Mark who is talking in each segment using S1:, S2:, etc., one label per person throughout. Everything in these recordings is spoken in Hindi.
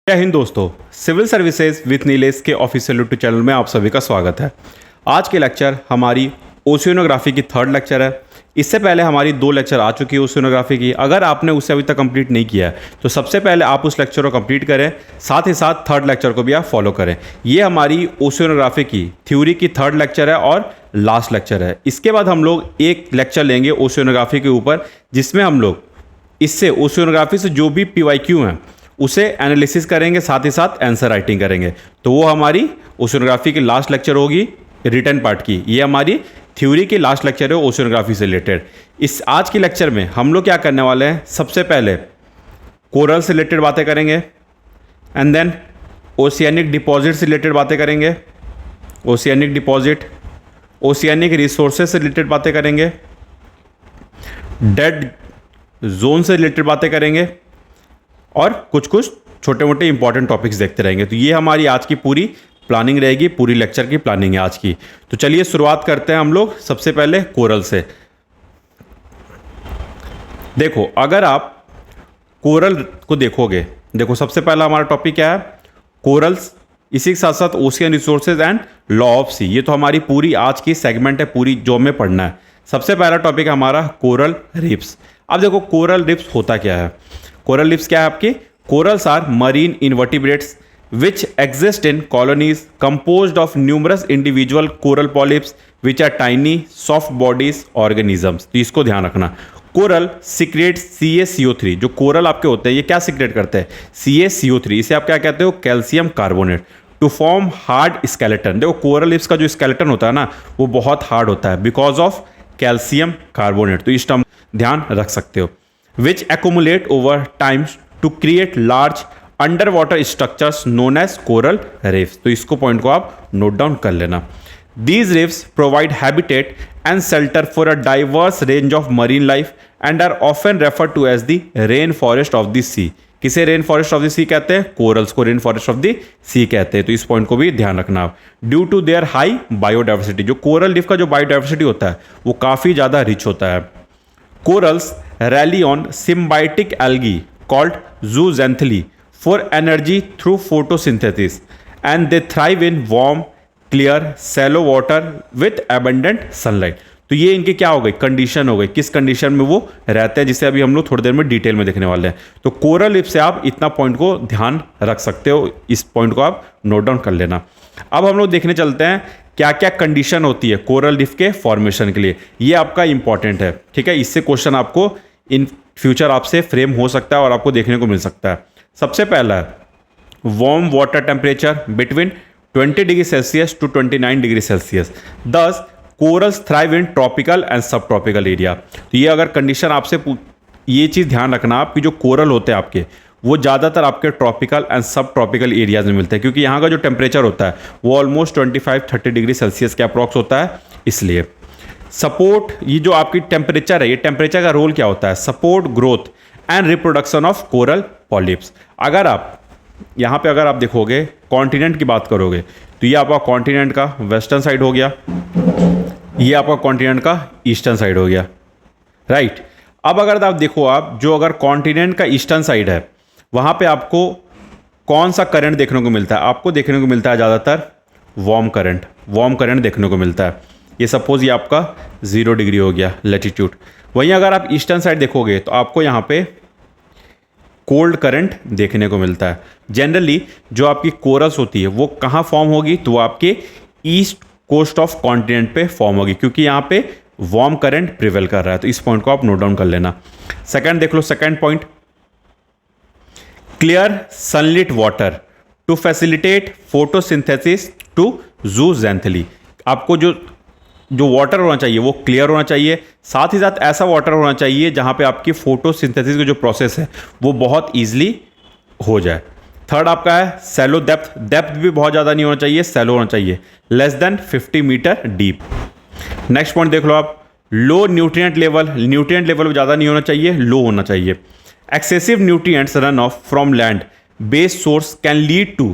S1: जय हिंद दोस्तों, सिविल सर्विसेज विथ नीलेश के ऑफिशियल यूट्यूब चैनल में आप सभी का स्वागत है। आज के लेक्चर हमारी ओशियोनोग्राफी की थर्ड लेक्चर है। इससे पहले हमारी दो लेक्चर आ चुकी है ओशियोनोग्राफी की। अगर आपने उसे अभी तक कंप्लीट नहीं किया है तो सबसे पहले आप उस लेक्चर को कंप्लीट करें, साथ ही साथ थर्ड लेक्चर को भी आप फॉलो करें। ये हमारी ओशियोनोग्राफी की थ्योरी की थर्ड लेक्चर है और लास्ट लेक्चर है। इसके बाद हम लोग एक लेक्चर लेंगे ओशियोनोग्राफी के ऊपर, जिसमें हम लोग इससे ओशियोनोग्राफी से जो भी PYQ हैं उसे एनालिसिस करेंगे, साथ ही साथ आंसर राइटिंग करेंगे। तो वो हमारी ओशियोनोग्राफी की लास्ट लेक्चर होगी रिटन पार्ट की। ये हमारी थ्योरी की लास्ट लेक्चर है ओशियोनोग्राफी से रिलेटेड। इस आज की लेक्चर में हम लोग क्या करने वाले हैं, सबसे पहले कोरल से रिलेटेड बातें करेंगे, एंड देन ओशियानिक डिपॉजिट से रिलेटेड बातें करेंगे, ओशियानिक डिपॉजिट, ओशियानिक रिसोर्सेज से रिलेटेड बातें करेंगे, डेड जोन से रिलेटेड बातें करेंगे और कुछ कुछ छोटे मोटे इंपॉर्टेंट टॉपिक्स देखते रहेंगे। तो ये हमारी आज की पूरी प्लानिंग रहेगी, पूरी लेक्चर की प्लानिंग है आज की। तो चलिए शुरुआत करते हैं हम लोग सबसे पहले कोरल से। देखो, अगर आप कोरल को देखोगे, देखो सबसे पहला हमारा टॉपिक क्या है, कोरल्स। इसी के साथ साथ ocean resources and law of sea. ये तो हमारी पूरी आज की सेगमेंट है, पूरी जो हमें पढ़ना है। सबसे पहला टॉपिक है हमारा कोरल रीफ्स। अब देखो कोरल रीफ्स होता क्या है। कोरल रीफ्स क्या है आपकी, corals are marine invertebrates which exist in colonies composed of numerous individual coral polyps which are tiny soft bodies organisms। तो इसको ध्यान रखना। Coral secrete CaCO3। जो कोरल आपके होते हैं ये क्या सिक्रेट करते हैं, CaCO3। इसे आप क्या कहते हो, calcium carbonate, to form hard skeleton. देखो कोरल लीव्स का जो स्केलेटन होता है ना, वो बहुत हार्ड होता है बिकॉज ऑफ कैल्शियम कार्बोनेट। तो इस टर्म ध्यान रख सकते हो। which accumulate over time to create large underwater structures known as coral reefs। तो इसको पॉइंट को आप नोट डाउन कर लेना। These reefs provide habitat and shelter for a diverse range of marine life and are often referred to as the rainforest of the sea। किसे रेन फॉरेस्ट ऑफ द सी कहते हैं, कोरल्स को रेन फॉरेस्ट ऑफ द सी कहते हैं। तो इस पॉइंट को भी ध्यान रखना आप। Due to their high biodiversity, जो कोरल रीफ का जो बायोडाइवर्सिटी होता है वो काफ़ी ज़्यादा रिच होता है। Corals rally on symbiotic algae called zooxanthellae for energy through photosynthesis, and they thrive in warm, clear, shallow water with abundant sunlight। तो ये इनके क्या हो गई, कंडीशन हो गई, किस कंडीशन में वो रहते हैं, जिसे अभी हम लोग थोड़ी देर में डिटेल में देखने वाले हैं। तो कोरल रीफ से आप इतना पॉइंट को ध्यान रख सकते हो, इस पॉइंट को आप नोट डाउन कर लेना। अब हम लोग देखने चलते हैं क्या क्या कंडीशन होती है कोरल रीफ के फॉर्मेशन के लिए। ये आपका इंपॉर्टेंट है, ठीक है। इससे क्वेश्चन आपको इन फ्यूचर आपसे फ्रेम हो सकता है और आपको देखने को मिल सकता है। सबसे पहला है warm water temperature between 20 degree Celsius to 29 degree Celsius. Thus corals thrive in tropical and subtropical area. तो ये अगर कंडीशन आपसे, ये चीज़ ध्यान रखना आप कि जो कोरल होते हैं आपके, वो ज़्यादातर आपके ट्रॉपिकल एंड सब ट्रॉपिकल एरियाज में मिलते हैं, क्योंकि यहाँ का जो टेम्परेचर होता है वो ऑलमोस्ट 25-30 डिग्री सेल्सियस के अप्रॉक्स होता है। इसलिए सपोर्ट, ये जो आपकी टेम्परेचर है, ये टेम्परेचर का रोल क्या होता है, support growth and reproduction of coral polyps. अगर आप यहाँ पे अगर आप देखोगे कॉन्टिनेंट की बात करोगे तो ये आपका कॉन्टिनेंट का वेस्टर्न साइड हो गया, ये आपका कॉन्टिनेंट का ईस्टर्न साइड हो गया, राइट। अब अगर आप देखो, आप जो अगर कॉन्टिनेंट का ईस्टर्न साइड है वहाँ पे आपको कौन सा करंट देखने को मिलता है, आपको देखने को मिलता है ज़्यादातर वार्म करंट देखने को मिलता है। ये सपोज ये आपका 0 डिग्री हो गया लेटीट्यूड। वहीं अगर आप ईस्टर्न साइड देखोगे तो आपको यहाँ पे कोल्ड करंट देखने को मिलता है। जनरली जो आपकी कोरल्स होती है वो कहाँ फॉर्म होगी, तो वो आपके ईस्ट कोस्ट ऑफ कॉन्टिनेंट पे फॉर्म होगी, क्योंकि यहाँ पे वार्म करंट प्रिवेल कर रहा है। तो इस पॉइंट को आप नोट डाउन कर लेना। सेकंड देख लो, second point, clear sunlit water to facilitate photosynthesis to zooxanthellae। आपको जो वाटर होना चाहिए वो क्लियर होना चाहिए, साथ ही साथ ऐसा वाटर होना चाहिए जहाँ पे आपकी फोटोसिंथेसिस का जो प्रोसेस है वो बहुत ईजिली हो जाए। थर्ड आपका है सैलो डेप्थ भी बहुत ज़्यादा नहीं होना चाहिए, सैलो होना चाहिए, less than 50 metre deep. Next point देख लो आप, लो न्यूट्रिएंट लेवल ज़्यादा नहीं होना चाहिए, लो होना चाहिए। Excessive nutrients run of from land based source can lead to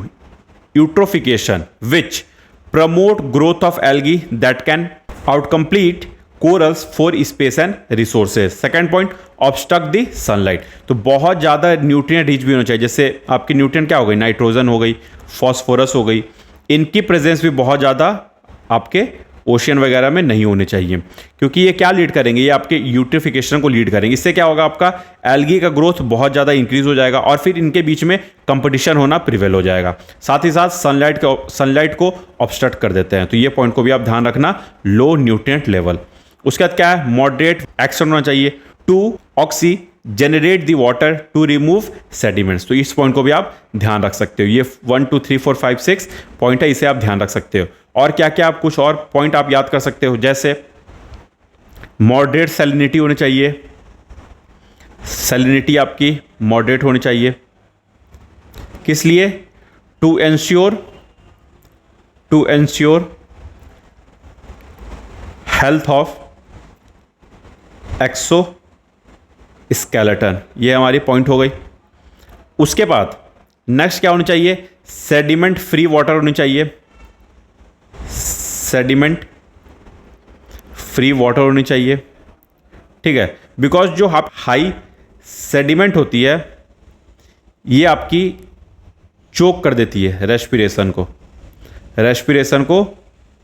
S1: eutrophication which promote growth of algae that can outcompete corals for space and resources. Second point, obstruct the sunlight. तो बहुत ज़्यादा न्यूट्रिएंट रिच भी होना चाहिए, जैसे आपकी न्यूट्रिएंट क्या हो गई, नाइट्रोजन हो गई, फॉस्फोरस हो गई, इनकी प्रेजेंस भी बहुत ज़्यादा आपके ओशियन वगैरह में नहीं होने चाहिए, क्योंकि ये क्या लीड करेंगे, ये आपके यूट्रिफिकेशन को लीड करेंगे। इससे क्या होगा, आपका एल्गी का ग्रोथ बहुत ज़्यादा इंक्रीज हो जाएगा और फिर इनके बीच में कंपटीशन होना प्रिवेल हो जाएगा। साथ ही साथ सनलाइट को ऑब्स्ट्रक्ट कर देते हैं, तो ये पॉइंट को भी आप ध्यान रखना, लो न्यूट्रिएंट लेवल। उसके बाद क्या है, मॉडरेट एक्शन होना चाहिए to oxygenate the water to remove sediments. तो इस पॉइंट को भी आप ध्यान रख सकते हो। ये 1 2 3 4 5 6 पॉइंट है, इसे आप ध्यान रख सकते हो। और क्या क्या आप कुछ और पॉइंट आप याद कर सकते हो, जैसे मॉडरेट सैलिनिटी होनी चाहिए, सैलिनिटी आपकी मॉडरेट होनी चाहिए। किस लिए, to ensure health of exoskeleton. ये हमारी पॉइंट हो गई। उसके बाद नेक्स्ट क्या होनी चाहिए, सेडिमेंट फ्री वाटर होनी चाहिए, सेडिमेंट फ्री वाटर होनी चाहिए। ठीक है, बिकॉज जो हाई सेडिमेंट होती है ये आपकी चोक कर देती है, रेस्पिरेशन को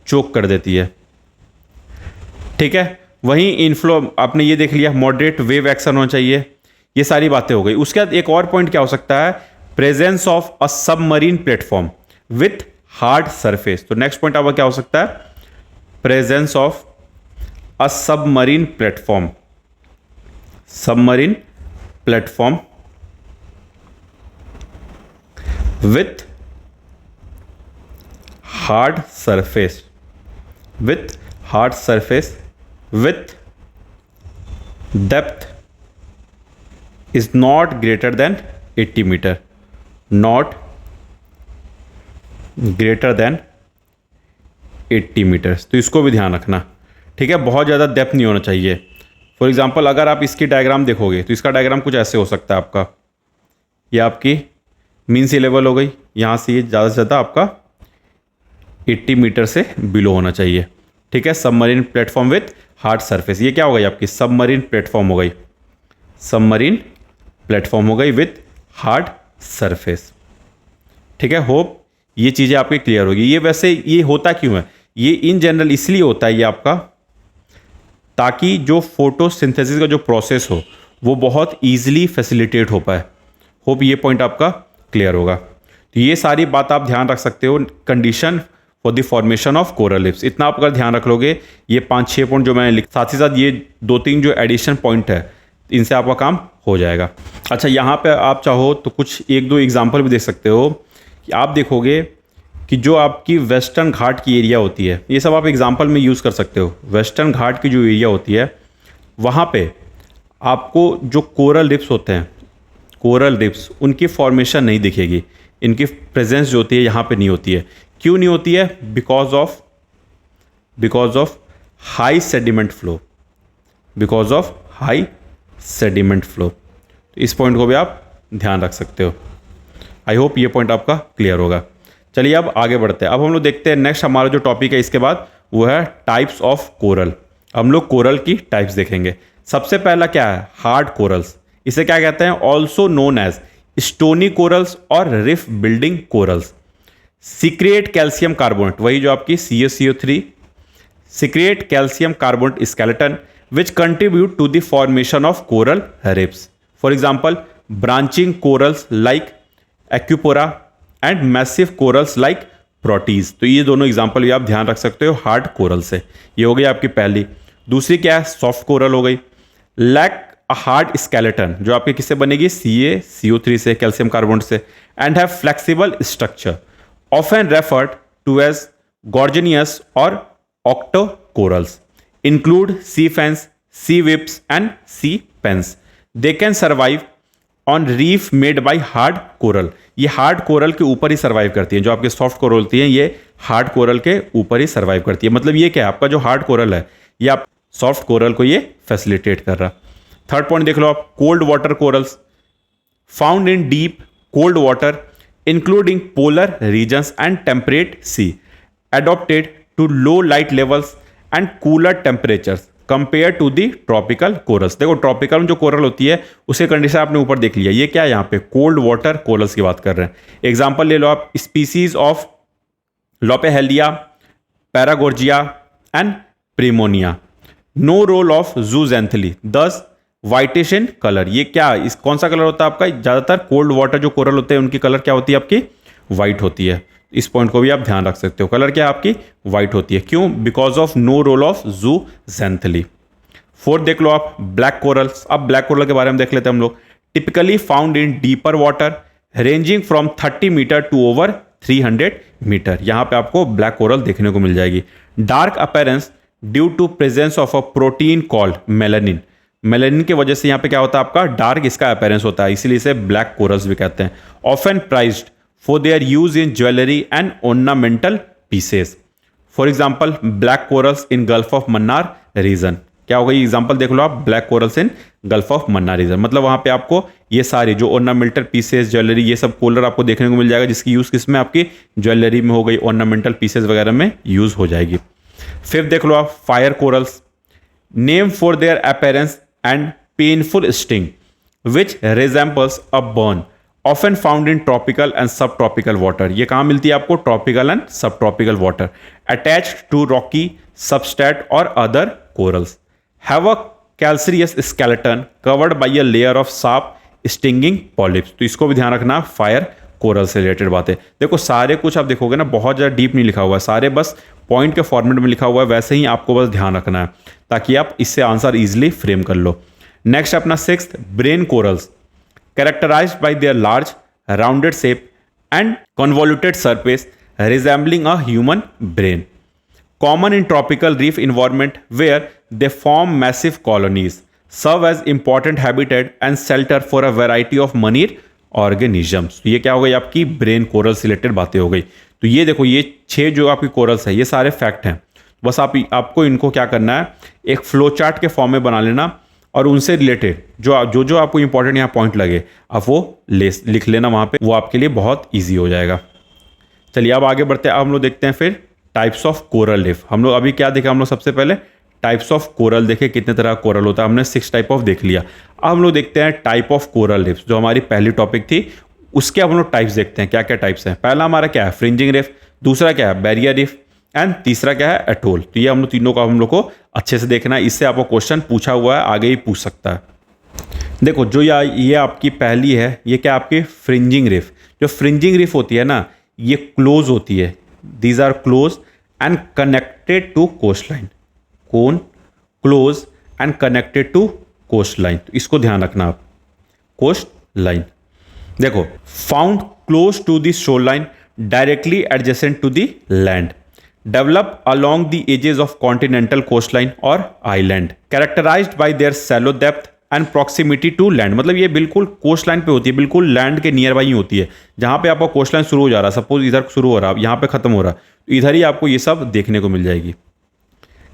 S1: चोक कर देती है। ठीक है, वहीं इनफ्लो आपने ये देख लिया, मॉडरेट वेव एक्शन होना चाहिए, ये सारी बातें हो गई। उसके बाद एक और पॉइंट क्या हो सकता है, presence of a submarine platform with hard surface. तो नेक्स्ट पॉइंट आपका क्या हो सकता है, presence of a submarine platform with hard surface with depth is not greater than 80 meter, not greater than 80 metres. तो इसको भी ध्यान रखना। ठीक है, बहुत ज़्यादा डेप्थ नहीं होना चाहिए। फॉर एग्जांपल अगर आप इसकी डायग्राम देखोगे तो इसका डायग्राम कुछ ऐसे हो सकता है आपका, ये आपकी मीन सी लेवल हो गई, यहाँ से ये ज़्यादा से ज़्यादा आपका 80 मीटर से बिलो होना चाहिए। ठीक है, submarine platform with hard surface, ये क्या हो गई आपकी सबमरीन प्लेटफॉर्म हो गई विथ हार्ड सरफेस। ठीक है, होप ये चीज़ें आपकी क्लियर होगी। ये वैसे ये होता क्यों है, ये इन जनरल इसलिए होता है ये आपका, ताकि जो फोटोसिंथेसिस का जो प्रोसेस हो वो बहुत ईजिली फैसिलिटेट हो पाए। होप ये पॉइंट आपका क्लियर होगा। तो ये सारी बात आप ध्यान रख सकते हो, condition for the formation of coral reefs. इतना आप अगर ध्यान रख लोगे, ये 5-6 पॉइंट जो मैंने साथ ही साथ ये 2-3 जो एडिशन पॉइंट है, इनसे आपका काम हो जाएगा। अच्छा, यहाँ पे आप चाहो तो कुछ 1-2 एग्जांपल भी देख सकते हो कि आप देखोगे कि जो आपकी वेस्टर्न घाट की एरिया होती है, ये सब आप एग्जांपल में यूज़ कर सकते हो। वेस्टर्न घाट की जो एरिया होती है वहाँ पे आपको जो कोरल रीफ्स होते हैं, कोरल रीफ्स, उनकी फॉर्मेशन नहीं दिखेगी, इनकी प्रेजेंस जो होती है यहाँ पे नहीं होती है। क्यों नहीं होती है, because of high sediment flow. तो इस पॉइंट को भी आप ध्यान रख सकते हो। आई होप ये पॉइंट आपका क्लियर होगा। चलिए अब आगे बढ़ते हैं। अब हम लोग देखते हैं नेक्स्ट हमारा जो टॉपिक है इसके बाद, वो है टाइप्स ऑफ कोरल। हम लोग कोरल की टाइप्स देखेंगे। सबसे पहला क्या है, हार्ड कोरल्स। इसे क्या कहते हैं, also known as stony corals or reef building corals. Secrete calcium carbonate, वही जो आपकी CaCO3, secrete calcium carbonate skeleton which contribute to the formation of coral reefs. For example branching corals like Acropora and massive corals like Porites. तो ये दोनों एग्जाम्पल भी आप ध्यान रख सकते हो हार्ड कोरल से। ये हो गई आपकी पहली। दूसरी क्या है, सॉफ्ट कोरल हो गई। लैक अ हार्ड स्केलेटन, जो आपके किससे बनेगी, CaCO3 से, कैल्शियम कार्बोनेट से, and have flexible structure, often referred to as gorgonious or octocorals, include sea fans, sea whips and sea pens. They can survive on reef made by hard coral. ये हार्ड कोरल के ऊपर ही सर्वाइव करती है। जो आपके सॉफ्ट कोरल होती हैं ये हार्ड कोरल के ऊपर ही सर्वाइव करती है। मतलब ये क्या है, आपका जो हार्ड कोरल है ये आप सॉफ्ट कोरल को ये फैसिलिटेट कर रहा। थर्ड पॉइंट देख लो आप, cold water corals found in deep cold water including polar regions and temperate sea, adapted to low light levels and cooler temperatures, compare to the tropical corals. देखो ट्रॉपिकल में जो कोरल होती है उसके कंडीशन आपने ऊपर देख लिया, ये क्या है यहाँ पे कोल्ड वाटर कोरल्स की बात कर रहे हैं। एग्जांपल ले लो आप, species of Lophelia, Paragorgia and Primnoa. No role of zooxanthellae, thus whitish in colour. ये क्या, इस कौन सा कलर होता है आपका, ज़्यादातर कोल्ड वाटर जो कोरल होते हैं उनकी कलर क्या होती है आपकी, वाइट होती है। इस पॉइंट को भी आप ध्यान रख सकते हो, कलर क्या है आपकी, वाइट होती है। क्यों, because of no role of zooxanthellae. Fourth देख लो आप, ब्लैक कोरल्स। अब ब्लैक कोरल के बारे में देख लेते हैं हम लोग। Typically found in deeper water ranging from 30 metre to over 300 metre. यहां पे आपको ब्लैक कोरल देखने को मिल जाएगी। Dark appearance due to presence of a protein called melanin. Melanin की वजह से यहां पे क्या होता है आपका, डार्क इसका अपीयरेंस होता है, इसीलिए इसे ब्लैक कोरल्स भी कहते हैं। Often prized for their use in jewellery and ornamental pieces. For example black corals in gulf of Mannar region. क्या होगा, ये एग्जांपल देख लो आप, black corals in gulf of Mannar region. मतलब वहां पे आपको ये सारे जो ऑर्नामेंटल पीसेस, ज्वेलरी, ये सब कोरल आपको देखने को मिल जाएगा, जिसकी यूज किसमें, आपकी ज्वेलरी में हो गई, ऑर्नामेंटल पीसेस वगैरह में यूज हो जाएगी। फिफ्थ देख लो आप, fire corals. Name for their appearance and painful sting which resembles a burn, often found in tropical and subtropical water. ये कहां मिलती है आपको, tropical and subtropical water. Attached to rocky substrate or other corals. Have a calcareous skeleton covered by a layer of sharp stinging polyps. तो इसको भी ध्यान रखना, फायर कोरल से रिलेटेड बातें। देखो सारे कुछ आप देखोगे ना, बहुत ज़्यादा डीप नहीं लिखा हुआ है, सारे बस पॉइंट के फॉर्मेट में लिखा हुआ है, वैसे ही आपको बस ध्यान रखना है ताकि आप इससे आंसर इजीली फ्रेम कर लो। नेक्स्ट अपना sixth, brain corals. Characterized by their large rounded shape and convoluted surface resembling a human brain. Common in tropical reef environment where they form massive colonies, serve as important habitat and shelter for a variety of marine organisms। तो ये क्या हो गई आपकी ब्रेन कोरल से रिलेटेड बातें हो गई। तो ये देखो, ये 6 जो आपकी कोरल्स है ये सारे फैक्ट हैं, बस आपको इनको क्या करना है, एक फ्लो चार्ट के फॉर्म में बना लेना और उनसे रिलेटेड जो आपको इंपॉर्टेंट यहाँ पॉइंट लगे आप वो लिख लेना वहाँ पे, वो आपके लिए बहुत ईजी हो जाएगा। चलिए अब आगे बढ़ते हैं। अब हम लोग देखते हैं फिर टाइप्स ऑफ कोरल रीफ। हम लोग अभी क्या देखा, हम लोग सबसे पहले टाइप्स ऑफ कोरल देखे, कितने तरह का कोरल होता है, हमने 6 टाइप ऑफ देख लिया। अब हम लोग देखते हैं टाइप ऑफ कोरल रीफ, जो हमारी पहली टॉपिक थी, उसके अब हम लोग टाइप्स देखते हैं क्या क्या टाइप्स हैं। पहला हमारा क्या है, फ्रिंजिंग रीफ। दूसरा क्या है, बैरियर रीफ। एंड तीसरा क्या है, एटोल। तो ये हम लोग तीनों का हम लोग को अच्छे से देखना है, इससे आपको क्वेश्चन पूछा हुआ है, आगे ही पूछ सकता है। देखो जो ये आपकी पहली है, ये क्या आपकी फ्रिंजिंग रीफ। जो फ्रिंजिंग रीफ होती है ना, ये क्लोज होती है, these are close and connected to coastline. कौन, close and connected to coastline. तो इसको ध्यान रखना आप, कोस्ट लाइन। देखो, found close to the shoreline directly adjacent to the land, develop along the edges of continental coastline or island, characterised by their shallow depth and proximity to land. मतलब ये बिल्कुल कोस्ट लाइन पे होती है, बिल्कुल लैंड के नियर बाई ही होती है। जहां पे आपका कोस्ट लाइन शुरू हो जा रहा है, सपोज इधर शुरू हो रहा है, यहाँ पे खत्म हो रहा है, तो इधर ही आपको ये सब देखने को मिल जाएगी।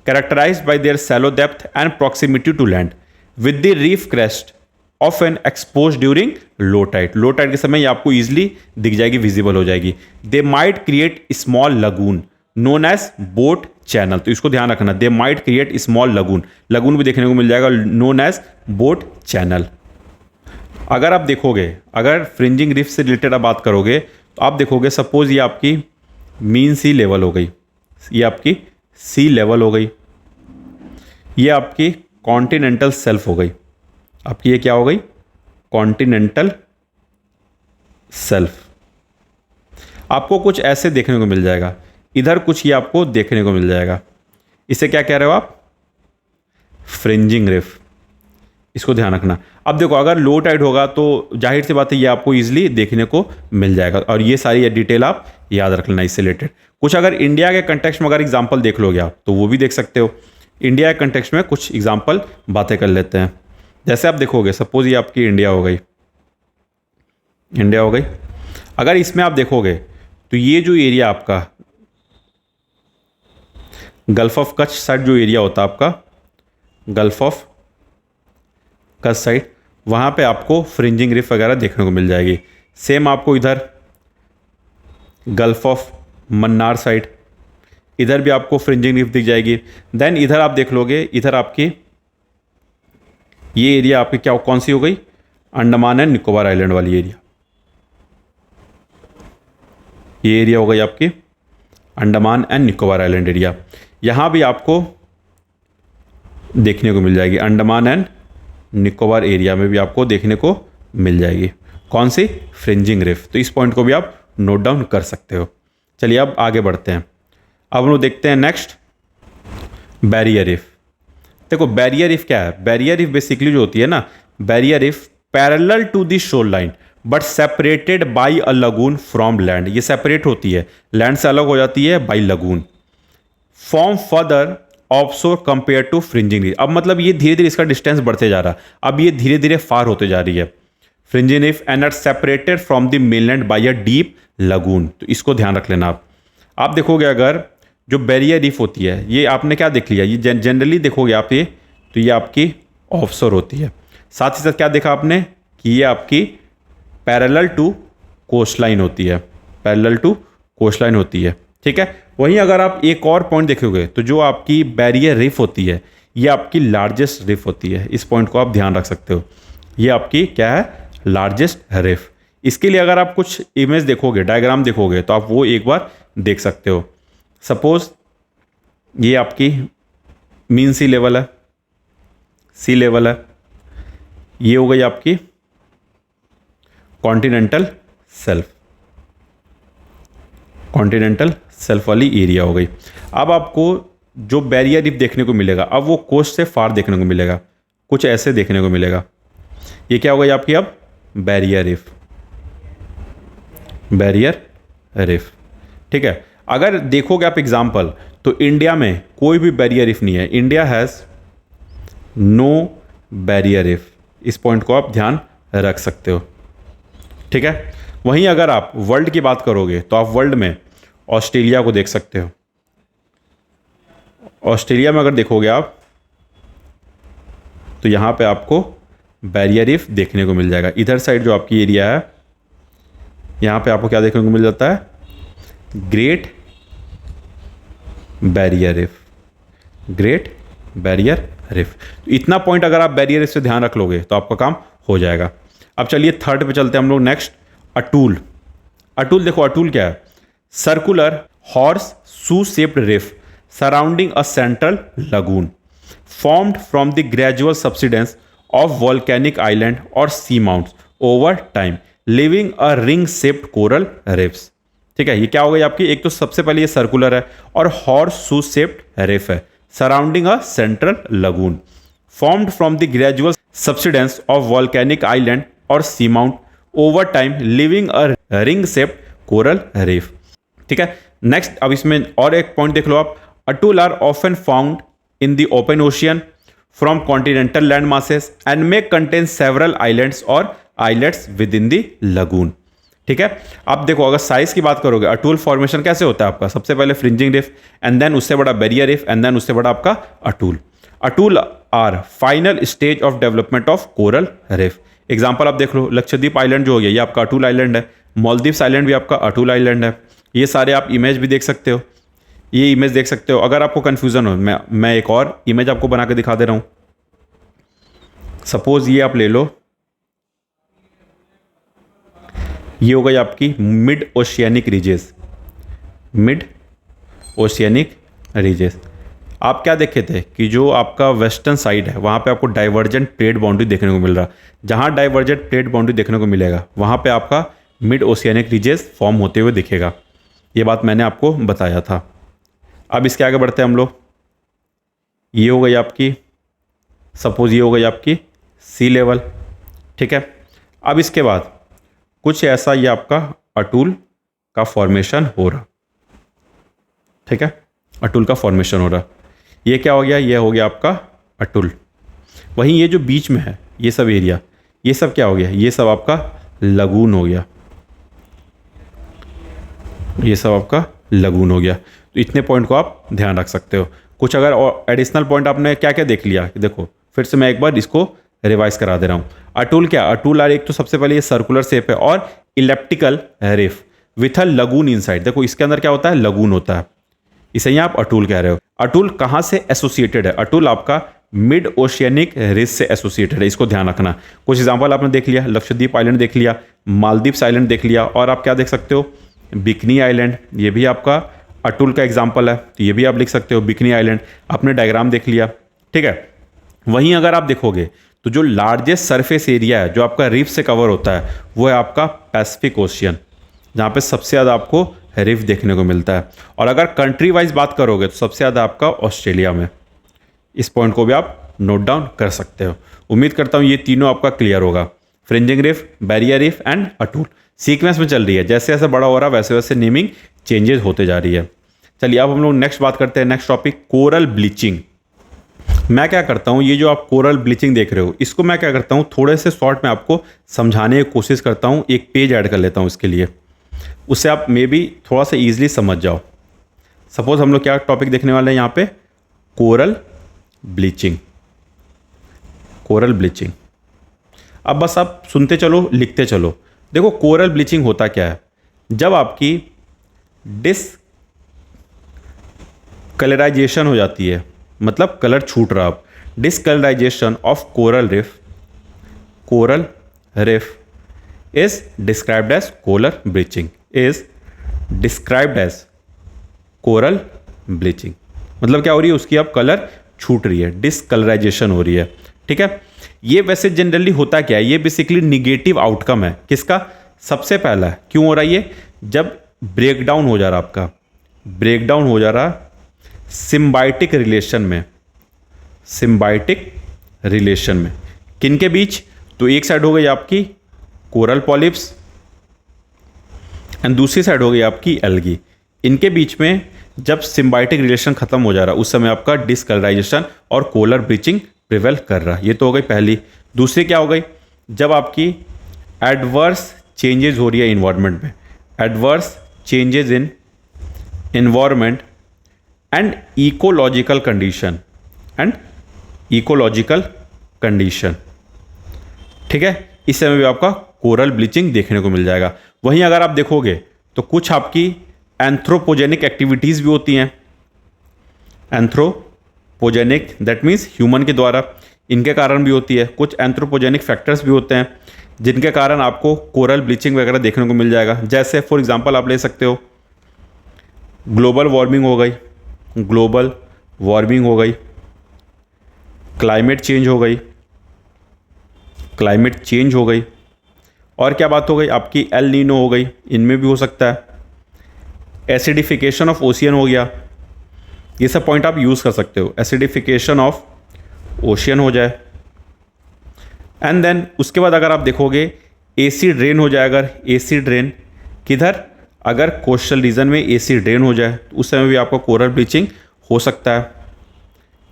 S1: Characterized by their shallow depth and proximity to land with the reef crest often exposed during low tide. Low tide के समय ये आपको इजिली दिख जाएगी, विजिबल हो जाएगी। They might create small lagoon known as boat channel. तो इसको ध्यान रखना, they might create small lagoon, lagoon भी देखने को मिल जाएगा, नोन एज बोट चैनल। अगर आप देखोगे, अगर फ्रिंजिंग रीफ से रिलेटेड आप बात करोगे, तो आप देखोगे सपोज ये आपकी मीन सी लेवल हो गई, ये आपकी सी लेवल हो गई, ये आपकी कॉन्टिनेंटल सेल्फ हो गई, आपकी ये क्या हो गई, कॉन्टिनेंटल सेल्फ। आपको कुछ ऐसे देखने को मिल जाएगा, इधर कुछ ये आपको देखने को मिल जाएगा। इसे क्या कह रहे हो आप, फ्रिंजिंग रीफ। इसको ध्यान रखना। अब देखो, अगर लो टाइड होगा तो जाहिर सी बात है ये आपको इजीली देखने को मिल जाएगा, और ये सारी डिटेल आप याद रख लेना इससे रिलेटेड। कुछ अगर इंडिया के कंटेक्स्ट में अगर एग्जाम्पल देख लोगे आप, तो वो भी देख सकते हो। इंडिया के कंटेक्स्ट में कुछ एग्जाम्पल बातें कर लेते हैं। जैसे आप देखोगे, सपोज ये आपकी इंडिया हो गई, इंडिया हो गई। अगर इसमें आप देखोगे तो ये जो एरिया आपका गल्फ ऑफ कच्छ साइड जो एरिया होता है आपका, गल्फ ऑफ कच्छ साइड, वहाँ पे आपको फ्रिंजिंग रीफ वगैरह देखने को मिल जाएगी। सेम आपको इधर गल्फ ऑफ मन्नार साइड, इधर भी आपको फ्रिंजिंग रीफ दिख जाएगी। देन इधर आप देख लोगे, इधर आपकी ये एरिया आपकी क्या कौन सी हो गई, अंडमान एंड निकोबार आइलैंड वाली एरिया। ये एरिया हो गई आपकी Andaman and Nicobar island area. यहाँ भी आपको देखने को मिल जाएगी, अंडमान एंड निकोबार एरिया में भी आपको देखने को मिल जाएगी कौन सी, फ्रिंजिंग रिफ। तो इस पॉइंट को भी आप नोट डाउन कर सकते हो। चलिए अब आगे बढ़ते हैं। अब हम लोग देखते हैं नेक्स्ट बैरियर रिफ। देखो बैरियर रिफ क्या है, बैरियर रिफ बेसिकली जो होती है ना, barrier reef parallel to the shoreline but separated by a lagoon from land. ये सेपरेट होती है, लैंड से अलग हो जाती है by lagoon. Form further offshore compare to fringing reef. अब मतलब ये धीरे धीरे इसका डिस्टेंस बढ़ते जा रहा है, अब ये धीरे धीरे फार होते जा रही है। Fringing reef and are separated from the mainland by a deep lagoon. तो इसको ध्यान रख लेना आप देखोगे अगर जो बैरियर रीफ होती है, ये आपने क्या देख लिया, ये जनरली देखोगे आप ये, तो ये आपकी ऑफशोर होती है। साथ ही साथ क्या देखा आपने कि ये आपकी पैरेलल टू कोस्टलाइन होती है, पैरेलल टू कोस्टलाइन होती है, ठीक है। वहीं अगर आप एक और पॉइंट देखोगे तो जो आपकी बैरियर रीफ होती है ये आपकी लार्जेस्ट रीफ होती है। इस पॉइंट को आप ध्यान रख सकते हो, ये आपकी क्या है, लार्जेस्ट रीफ। इसके लिए अगर आप कुछ इमेज देखोगे, डायग्राम देखोगे, तो आप वो एक बार देख सकते हो। सपोज ये आपकी मीन सी लेवल है, सी लेवल है, ये हो गई आपकी कॉन्टिनेंटल सेल्फ, कॉन्टिनेंटल सेल्फ वाली एरिया हो गई। अब आपको जो बैरियर रीफ देखने को मिलेगा, अब वो कोस्ट से फार देखने को मिलेगा, कुछ ऐसे देखने को मिलेगा। ये क्या हो गई आपकी अब बैरियर रीफ, बैरियर रीफ, ठीक है। अगर देखोगे आप एग्जाम्पल, तो इंडिया में कोई भी बैरियर रीफ नहीं है, India has no barrier reef. इस पॉइंट को आप ध्यान रख सकते हो, ठीक है। वहीं अगर आप वर्ल्ड की बात करोगे तो आप वर्ल्ड में ऑस्ट्रेलिया को देख सकते हो। ऑस्ट्रेलिया में अगर देखोगे आप तो यहाँ पे आपको बैरियर रीफ देखने को मिल जाएगा। इधर साइड जो आपकी एरिया है, यहाँ पे आपको क्या देखने को मिल जाता है, ग्रेट बैरियर रिफ, ग्रेट बैरियर रिफ। तो इतना पॉइंट अगर आप बैरियर रिफ से ध्यान रख लोगे तो आपका काम हो जाएगा। अब चलिए थर्ड पे चलते हैं हम लोग, नेक्स्ट अटूल। अटूल देखो, अटूल क्या है, circular horseshoe shaped reef surrounding a central lagoon formed from the gradual subsidence of volcanic island और seamounts over time living a ring shaped coral reefs, ठीक है। ये क्या हो गई आपकी, एक तो सबसे पहले ये सर्कुलर है और हॉर्स शू शेप्ड रिफ है surrounding a central lagoon formed from the gradual subsidence of volcanic island और seamount over time living a ring shaped coral reef, ठीक है। नेक्स्ट अब इसमें और एक पॉइंट देख लो आप, atoll are often found in the open ocean from continental land masses and may contain several islands और islands within the lagoon, ठीक है। अब देखो अगर साइज की बात करोगे, अटूल फॉर्मेशन कैसे होता है आपका, सबसे पहले फ्रिंजिंग रिफ एंड देन उससे बड़ा बैरियर रिफ एंड देन उससे बड़ा आपका atoll. Atoll are final stage of development of coral reef. Example आप देख लो, लक्षद्वीप आइलैंड जो हो गया ये आपका अटूल आइलैंड है, मालदीव्स आइलैंड भी आपका अटूल आइलैंड है। ये सारे आप इमेज भी देख सकते हो, ये इमेज देख सकते हो। अगर आपको कंफ्यूजन हो, मैं एक और इमेज आपको बना के दिखा दे रहा हूं। सपोज ये आप ले लो, ये हो गई आपकी mid oceanic ridges, mid oceanic ridges. आप क्या देखे थे कि जो आपका वेस्टर्न साइड है वहाँ पे आपको डाइवर्जेंट प्लेट बाउंड्री देखने को मिल रहा, जहाँ डाइवर्जेंट प्लेट बाउंड्री देखने को मिलेगा वहाँ पे आपका मिड ओशियानिक रीजेस फॉर्म होते हुए दिखेगा। ये बात मैंने आपको बताया था। अब इसके आगे बढ़ते हैं हम लोग। ये हो गई आपकी, सपोज ये हो गई आपकी सी लेवल, ठीक है। अब इसके बाद कुछ ऐसा ये आपका अटूल का फॉर्मेशन हो रहा, ठीक है, अटूल का फॉर्मेशन हो रहा। ये क्या हो गया, ये हो गया आपका अटूल। वहीं ये जो बीच में है ये सब एरिया, ये सब क्या हो गया, ये सब आपका लगून हो गया, ये सब आपका लगून हो गया। तो इतने पॉइंट को आप ध्यान रख सकते हो। कुछ अगर और एडिशनल पॉइंट आपने क्या क्या देख लिया, देखो फिर से मैं एक बार इसको रिवाइज करा दे रहा हूँ। अटूल क्या, अटूल आर एक तो सबसे पहले ये सर्कुलर शेप है और elliptical reef with a lagoon inside. देखो इसके अंदर क्या होता है, लगून होता है। इसे ही आप अटूल कह रहे हो। अटूल कहाँ से एसोसिएटेड है? अटूल आपका मिड ओशियनिक रिज से एसोसिएटेड है, इसको ध्यान रखना। कुछ एग्जांपल आपने देख लिया, लक्षद्वीप आइलैंड देख लिया, मालदीव्स आइलैंड देख लिया, और आप क्या देख सकते हो, बिकनी आइलैंड, ये भी आपका अटूल का एग्जाम्पल है, तो ये भी आप लिख सकते हो बिकनी आइलैंड। आपने डायग्राम देख लिया, ठीक है। वहीं अगर आप देखोगे तो जो लार्जेस्ट सरफेस एरिया है जो आपका रीफ से कवर होता है वो है आपका पैसिफिक ओशियन, जहाँ पे सबसे ज़्यादा आपको रीफ देखने को मिलता है। और अगर कंट्री वाइज बात करोगे तो सबसे ज़्यादा आपका ऑस्ट्रेलिया में। इस पॉइंट को भी आप नोट डाउन कर सकते हो। उम्मीद करता हूँ ये तीनों आपका क्लियर होगा। Fringing reef, barrier reef and atoll sequence में चल रही है, जैसे जैसे बड़ा हो रहा है वैसे वैसे नेमिंग चेंजेस होते जा रही है। चलिए अब हम लोग नेक्स्ट बात करते हैं, नेक्स्ट टॉपिक कोरल ब्लीचिंग। मैं क्या करता हूँ, ये जो आप कोरल ब्लीचिंग देख रहे हो इसको मैं क्या करता हूँ, थोड़े से शॉर्ट में आपको समझाने की कोशिश करता हूँ। एक पेज ऐड कर लेता हूँ इसके लिए, उससे आप मे बी थोड़ा सा ईजिली समझ जाओ। सपोज हम लोग क्या टॉपिक देखने वाले हैं यहाँ पे, कोरल ब्लीचिंग। कोरल ब्लीचिंग, अब बस आप सुनते चलो लिखते चलो। देखो कोरल ब्लीचिंग होता क्या है, जब आपकी डिस्कलराइजेशन हो जाती है, मतलब कलर छूट रहा, आप discolourisation of coral reef is described as coral bleaching, is described as coral bleaching. मतलब क्या हो रही है, उसकी अब कलर छूट रही है, डिस्कलराइजेशन हो रही है, ठीक है। ये वैसे जनरली होता क्या है, ये बेसिकली निगेटिव आउटकम है किसका, सबसे पहला क्यों हो रहा है ये, जब ब्रेकडाउन हो जा रहा, आपका ब्रेकडाउन हो जा रहा सिम्बायोटिक रिलेशन में, सिम्बायोटिक रिलेशन में किनके बीच, तो एक साइड हो गई आपकी कोरल पॉलिप्स एंड दूसरी साइड हो गई आपकी एल्गी। इनके बीच में जब सिम्बायोटिक रिलेशन खत्म हो जा रहा उस समय आपका डिस्कलराइजेशन और कोरल ब्लीचिंग प्रिवेल कर रहा। ये तो हो गई पहली। दूसरी क्या हो गई, जब आपकी एडवर्स चेंजेस हो रही है इन्वायरमेंट में, adverse changes in environment and ecological condition, ठीक है, इस समय भी आपका कोरल ब्लीचिंग देखने को मिल जाएगा। वहीं अगर आप देखोगे तो कुछ आपकी एंथ्रोपोजेनिक एक्टिविटीज़ भी होती हैं, एंथ्रोपोजेनिक दैट मीन्स ह्यूमन के द्वारा, इनके कारण भी होती है। कुछ एंथ्रोपोजेनिक फैक्टर्स भी होते हैं जिनके कारण आपको कोरल ब्लीचिंग वगैरह देखने को मिल जाएगा। जैसे फॉर एग्जांपल आप ले सकते हो, ग्लोबल वार्मिंग हो गई, ग्लोबल वार्मिंग हो गई, क्लाइमेट चेंज हो गई, क्लाइमेट चेंज हो गई, और क्या बात हो गई आपकी एल नीनो हो गई, इनमें भी हो सकता है। एसिडिफिकेशन ऑफ ओशियन हो गया, ये सब पॉइंट आप यूज़ कर सकते हो। एसिडिफिकेशन ऑफ ओशियन हो जाए, एंड देन उसके बाद अगर आप देखोगे एसिड रेन हो जाए। अगर एसिड रेन किधर, अगर कोस्टल रीजन में एसिड रेन हो जाए तो उस समय भी आपको कोरल ब्लीचिंग हो सकता है।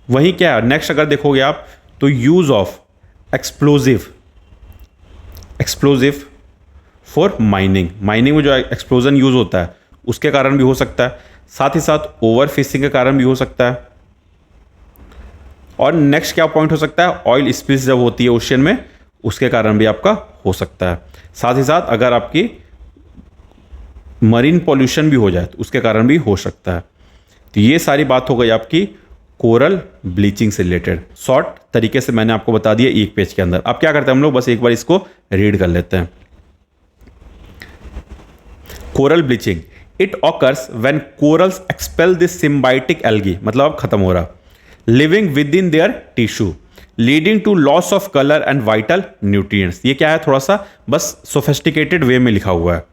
S1: वहीं क्या नेक्स्ट अगर देखोगे आप तो use of explosive for mining में जो एक्सप्लोजन यूज़ होता है उसके कारण भी हो सकता है। साथ ही साथ ओवर फिशिंग के कारण भी हो सकता है। और नेक्स्ट क्या पॉइंट हो सकता है, ऑयल स्पिल्स जब होती है ओशियन में उसके कारण भी आपका हो सकता है। साथ ही साथ अगर आपकी मरीन पॉल्यूशन भी हो जाए तो उसके कारण भी हो सकता है। तो ये सारी बात हो गई आपकी कोरल ब्लीचिंग से रिलेटेड। शॉर्ट तरीके से मैंने आपको बता दिया एक पेज के अंदर। अब क्या करते हैं हम लोग, बस एक बार इसको रीड कर लेते हैं। Coral bleaching, it occurs when corals expel this symbiotic algae, मतलब अब खत्म हो रहा, living within their tissue leading to loss of colour and vital nutrients. ये क्या है, थोड़ा सा बस सोफिस्टिकेटेड वे में लिखा हुआ है।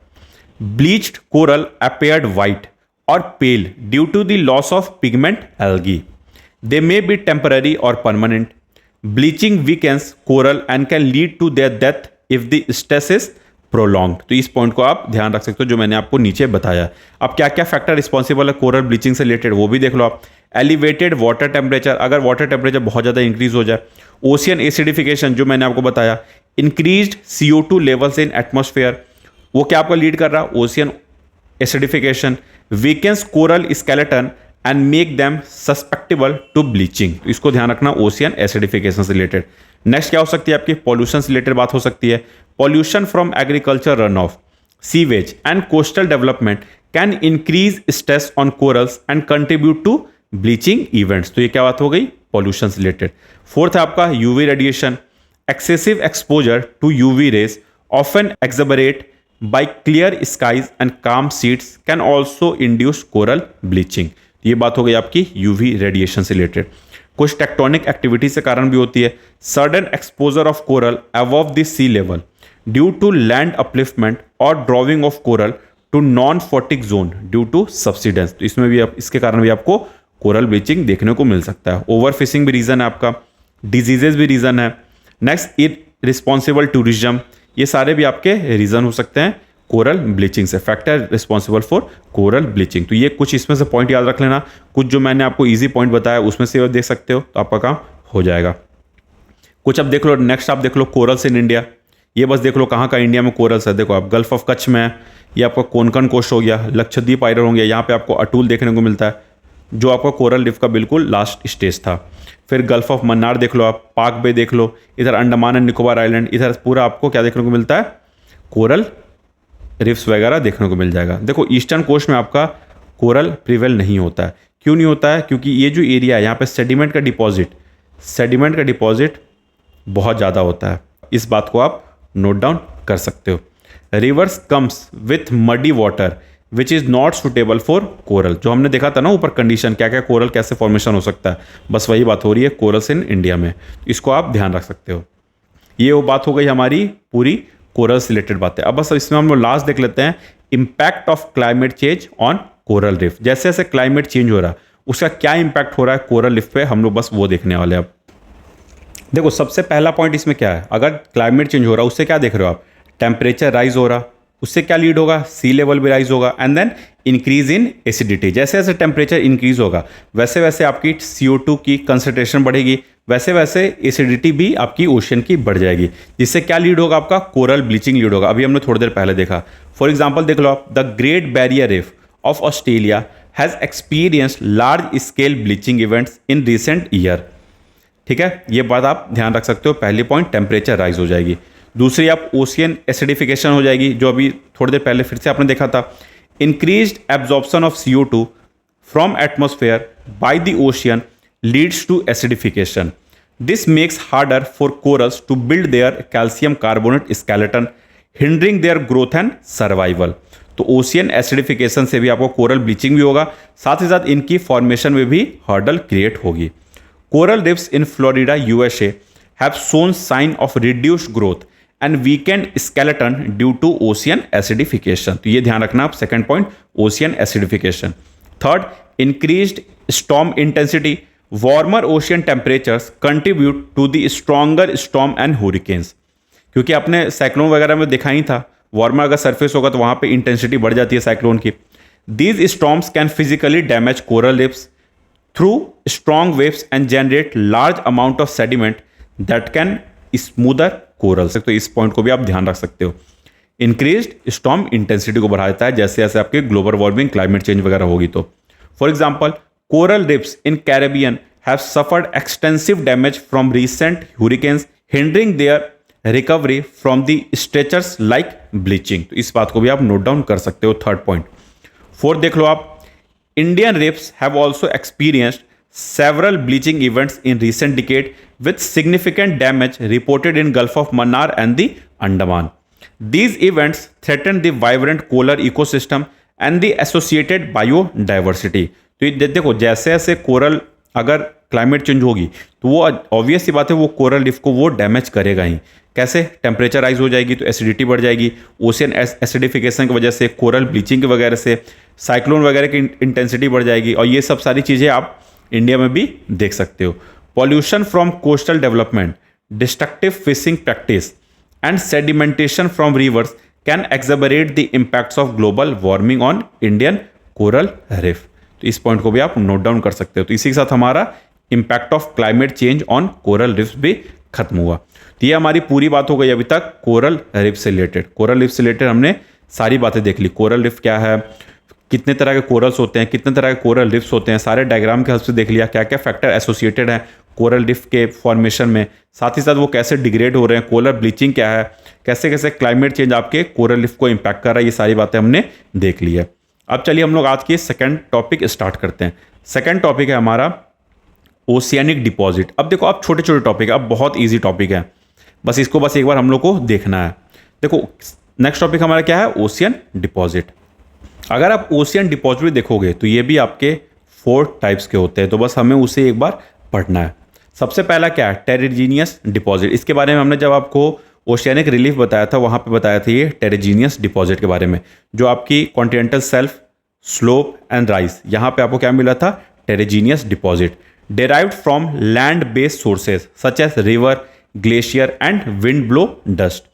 S1: Bleached coral appeared white or pale due to the loss of pigment algae. They may be temporary or permanent. Bleaching weakens coral and can lead to their death if the stress is prolonged. तो इस पॉइंट को आप ध्यान रख सकते हो जो मैंने आपको नीचे बताया। अब क्या क्या फैक्टर रिस्पॉन्सिबल है कोरल ब्लीचिंग से रिलेटेड वो भी देख लो आप। एलिवेटेड वाटर टेम्परेचर, अगर वाटर टेम्परेचर बहुत ज़्यादा इंक्रीज हो जाए। ओशियन एसिडिफिकेशन जो मैंने आपको बताया। Increased CO2 levels in atmosphere, वो क्या आपको लीड कर रहा, ocean acidification. Weakens coral skeleton and make them susceptible to bleaching. इसको ध्यान रखना ओशियन एसिडिफिकेशन से रिलेटेड। नेक्स्ट क्या हो सकती है आपकी, पॉल्यूशन से रिलेटेड बात हो सकती है। Pollution from agriculture run off, sewage and coastal development can increase stress on corals and contribute to bleaching events. तो ये क्या बात हो गई, पॉल्यूशन से रिलेटेड। फोर्थ है आपका UV radiation, excessive exposure to UV rays often exacerbate by clear skies and calm सीड्स can also induce coral bleaching. ये बात हो गई आपकी यूवी रेडिएशन से रिलेटेड। कुछ टेक्टोनिक एक्टिविटी से कारण भी होती है। Sudden exposure of coral above the sea level due to land upliftment और drowning of coral to non photic zone due to subsidence. तो इसमें भी इसके कारण भी आपको कोरल ब्लीचिंग देखने को मिल सकता है। ओवर फिशिंग भी रीजन है आपका, डिजीजेज भी रीजन है। नेक्स्ट इररिस्पॉन्सिबल टूरिज्म, ये सारे भी आपके रीजन हो सकते हैं कोरल ब्लीचिंग से, factor responsible for coral bleaching. तो ये कुछ इसमें से पॉइंट याद रख लेना। कुछ जो मैंने आपको इजी पॉइंट बताया उसमें से देख सकते हो, तो आपका काम हो जाएगा। कुछ अब देख लो, नेक्स्ट आप देख लो कोरल्स इन इंडिया। ये बस देख लो कहाँ का इंडिया में कोरल्स है। देखो आप गल्फ ऑफ कच्छ में है, ये आपका कोंकण कोस्ट हो गया, लक्षद्वीप आइलैंड हो गया, यहाँ पे आपको अटूल देखने को मिलता है जो आपका कोरल रिफ का बिल्कुल लास्ट स्टेज था। फिर गल्फ ऑफ मन्नार देख लो आप, पाक बे देख लो, इधर अंडमान एंड निकोबार आइलैंड, इधर पूरा आपको क्या देखने को मिलता है, कोरल रिफ्स वगैरह देखने को मिल जाएगा। देखो ईस्टर्न कोस्ट में आपका कोरल प्रिवेल नहीं होता है। क्यों नहीं होता है, क्योंकि ये जो एरिया है यहाँ पे सेडिमेंट का डिपॉजिट बहुत ज़्यादा होता है। इस बात को आप नोट डाउन कर सकते हो। Reverse comes with muddy water which is not suitable for coral. जो हमने देखा था ना ऊपर कंडीशन, क्या क्या कोरल कैसे फॉर्मेशन हो सकता है, बस वही बात हो रही है कोरल्स इन इंडिया में। इसको आप ध्यान रख सकते हो। ये वो बात हो गई हमारी पूरी कोरल से रिलेटेड बातें। अब बस इसमें हम लोग लास्ट देख लेते हैं, impact of climate change on coral reef. जैसे जैसे क्लाइमेट चेंज हो रहा है उसका क्या इंपैक्ट हो रहा है कोरल रिफ पे, हम लोग बस वो देखने वाले हैं। अब देखो सबसे पहला पॉइंट इसमें क्या है, अगर क्लाइमेट चेंज हो रहा है उससे क्या देख रहे हो आप, टेम्परेचर राइज हो रहा, उससे क्या लीड होगा, सी लेवल भी राइज होगा, and then increase in acidity. जैसे जैसे टेम्परेचर इंक्रीज होगा वैसे वैसे आपकी CO2 की कंसंट्रेशन बढ़ेगी, वैसे वैसे एसिडिटी भी आपकी ओशन की बढ़ जाएगी, जिससे क्या लीड होगा, आपका कोरल ब्लीचिंग लीड होगा। अभी हमने थोड़ी देर पहले देखा। फॉर एग्जाम्पल देख लो आप, the great barrier reef of Australia has experienced large scale bleaching events in recent year. ठीक है, ये बात आप ध्यान रख सकते हो। पहली पॉइंट टेम्परेचर राइज हो जाएगी, दूसरी आप ओशियन एसिडिफिकेशन हो जाएगी, जो अभी थोड़ी देर पहले फिर से आपने देखा था। Increased absorption of CO2 from atmosphere by the ocean leads to acidification. This makes harder for corals to build their calcium carbonate skeleton, hindering their growth and survival. तो ओशियन एसिडिफिकेशन से भी आपको कोरल ब्लीचिंग भी होगा, साथ ही साथ इनकी फॉर्मेशन में भी हर्डल क्रिएट होगी। Coral reefs in Florida USA have shown sign of reduced growth and weakened skeleton due to ocean acidification। तो ये ध्यान रखना आप, second point ocean acidification. Third, increased storm intensity, warmer ocean temperatures contribute to the stronger storm and hurricanes. क्योंकि आपने साइक्लोन वगैरह में देखा ही था, वार्मर अगर सरफेस होगा तो वहां पे इंटेंसिटी बढ़ जाती है साइक्लोन की। These storms can physically damage coral riffs through strong waves and generate large amount of sediment that can smoother corals. तो इस पॉइंट को भी आप ध्यान रख सकते हो। इंक्रीज्ड स्टॉर्म इंटेंसिटी को बढ़ा देता है जैसे जैसे आपके ग्लोबल वार्मिंग, क्लाइमेट चेंज वगैरह होगी तो। For example, coral reefs in Caribbean have suffered extensive damage from recent hurricanes, hindering their recovery from the stressors like bleaching. तो इस बात को भी आप नोट डाउन कर सकते हो, थर्ड पॉइंट। फोर्थ देख लो आप, Indian riffs have also experienced several bleaching events in recent decade with significant damage reported in Gulf of Mannar and the Andaman. These events threaten the vibrant coral ecosystem and the associated biodiversity। तो ये देखो जैसे जैसे कोरल अगर क्लाइमेट चेंज होगी तो वो ऑब्वियस सी बात है वो कोरल रिफ को वो डैमेज करेगा ही। कैसे, टेम्परेचर राइज हो जाएगी तो एसिडिटी बढ़ जाएगी, ओशियन एसिडिफिकेशन की वजह से, कोरल ब्लीचिंग की वगैरह से, साइक्लोन वगैरह की इंटेंसिटी बढ़ जाएगी, और ये सब सारी चीज़ें आप इंडिया में भी देख सकते हो। Pollution from coastal development, destructive fishing practice and sedimentation from rivers can exacerbate the impacts of global warming on Indian coral reef. तो इस पॉइंट को भी आप नोट डाउन कर सकते हो। तो इसी के साथ हमारा impact of climate change on coral riffs भी खत्म हुआ। तो ये हमारी पूरी बात हो गई अभी तक कोरल रिफ से रिलेटेड। कोरल रिफ से रिलेटेड हमने सारी बातें देख ली। कोरल रिफ क्या है, कितने तरह के कोरल्स होते हैं, कितने तरह के कोरल रिफ्स होते हैं, सारे डायग्राम के हेल्प से देख लिया क्या क्या फैक्टर एसोसिएटेड है कोरल रिफ के फॉर्मेशन में, साथ ही साथ वो कैसे डिग्रेड हो रहे हैं, कोरल ब्लीचिंग क्या है, कैसे कैसे क्लाइमेट चेंज आपके कोरल रिफ को इम्पैक्ट कर रहा है, ये सारी बातें हमने देख ली है। अब चलिए हम लोग आज के सेकंड टॉपिक स्टार्ट करते हैं। सेकंड टॉपिक है हमारा ओशियनिक डिपॉजिट। अब देखो, अब छोटे छोटे टॉपिक है, अब बहुत इजी टॉपिक है, बस इसको बस एक बार हम लोग को देखना है। देखो नेक्स्ट टॉपिक हमारा क्या है, ओशियन डिपॉजिट। अगर आप ओशियन डिपॉजिट भी देखोगे तो ये भी आपके 4 टाइप्स के होते हैं, तो बस हमें उसे एक बार पढ़ना है। सबसे पहला क्या है, टेरिजीनियस डिपॉजिट। इसके बारे में हमने जब आपको ओशियनिक रिलीफ बताया था वहाँ पे बताया था ये टेरिजीनियस डिपॉजिट के बारे में, जो आपकी continental self, slope and rise, यहाँ पे आपको क्या मिला था, टेरिजीनियस deposit. derived from land-based sources such as river, glacier and wind blow dust,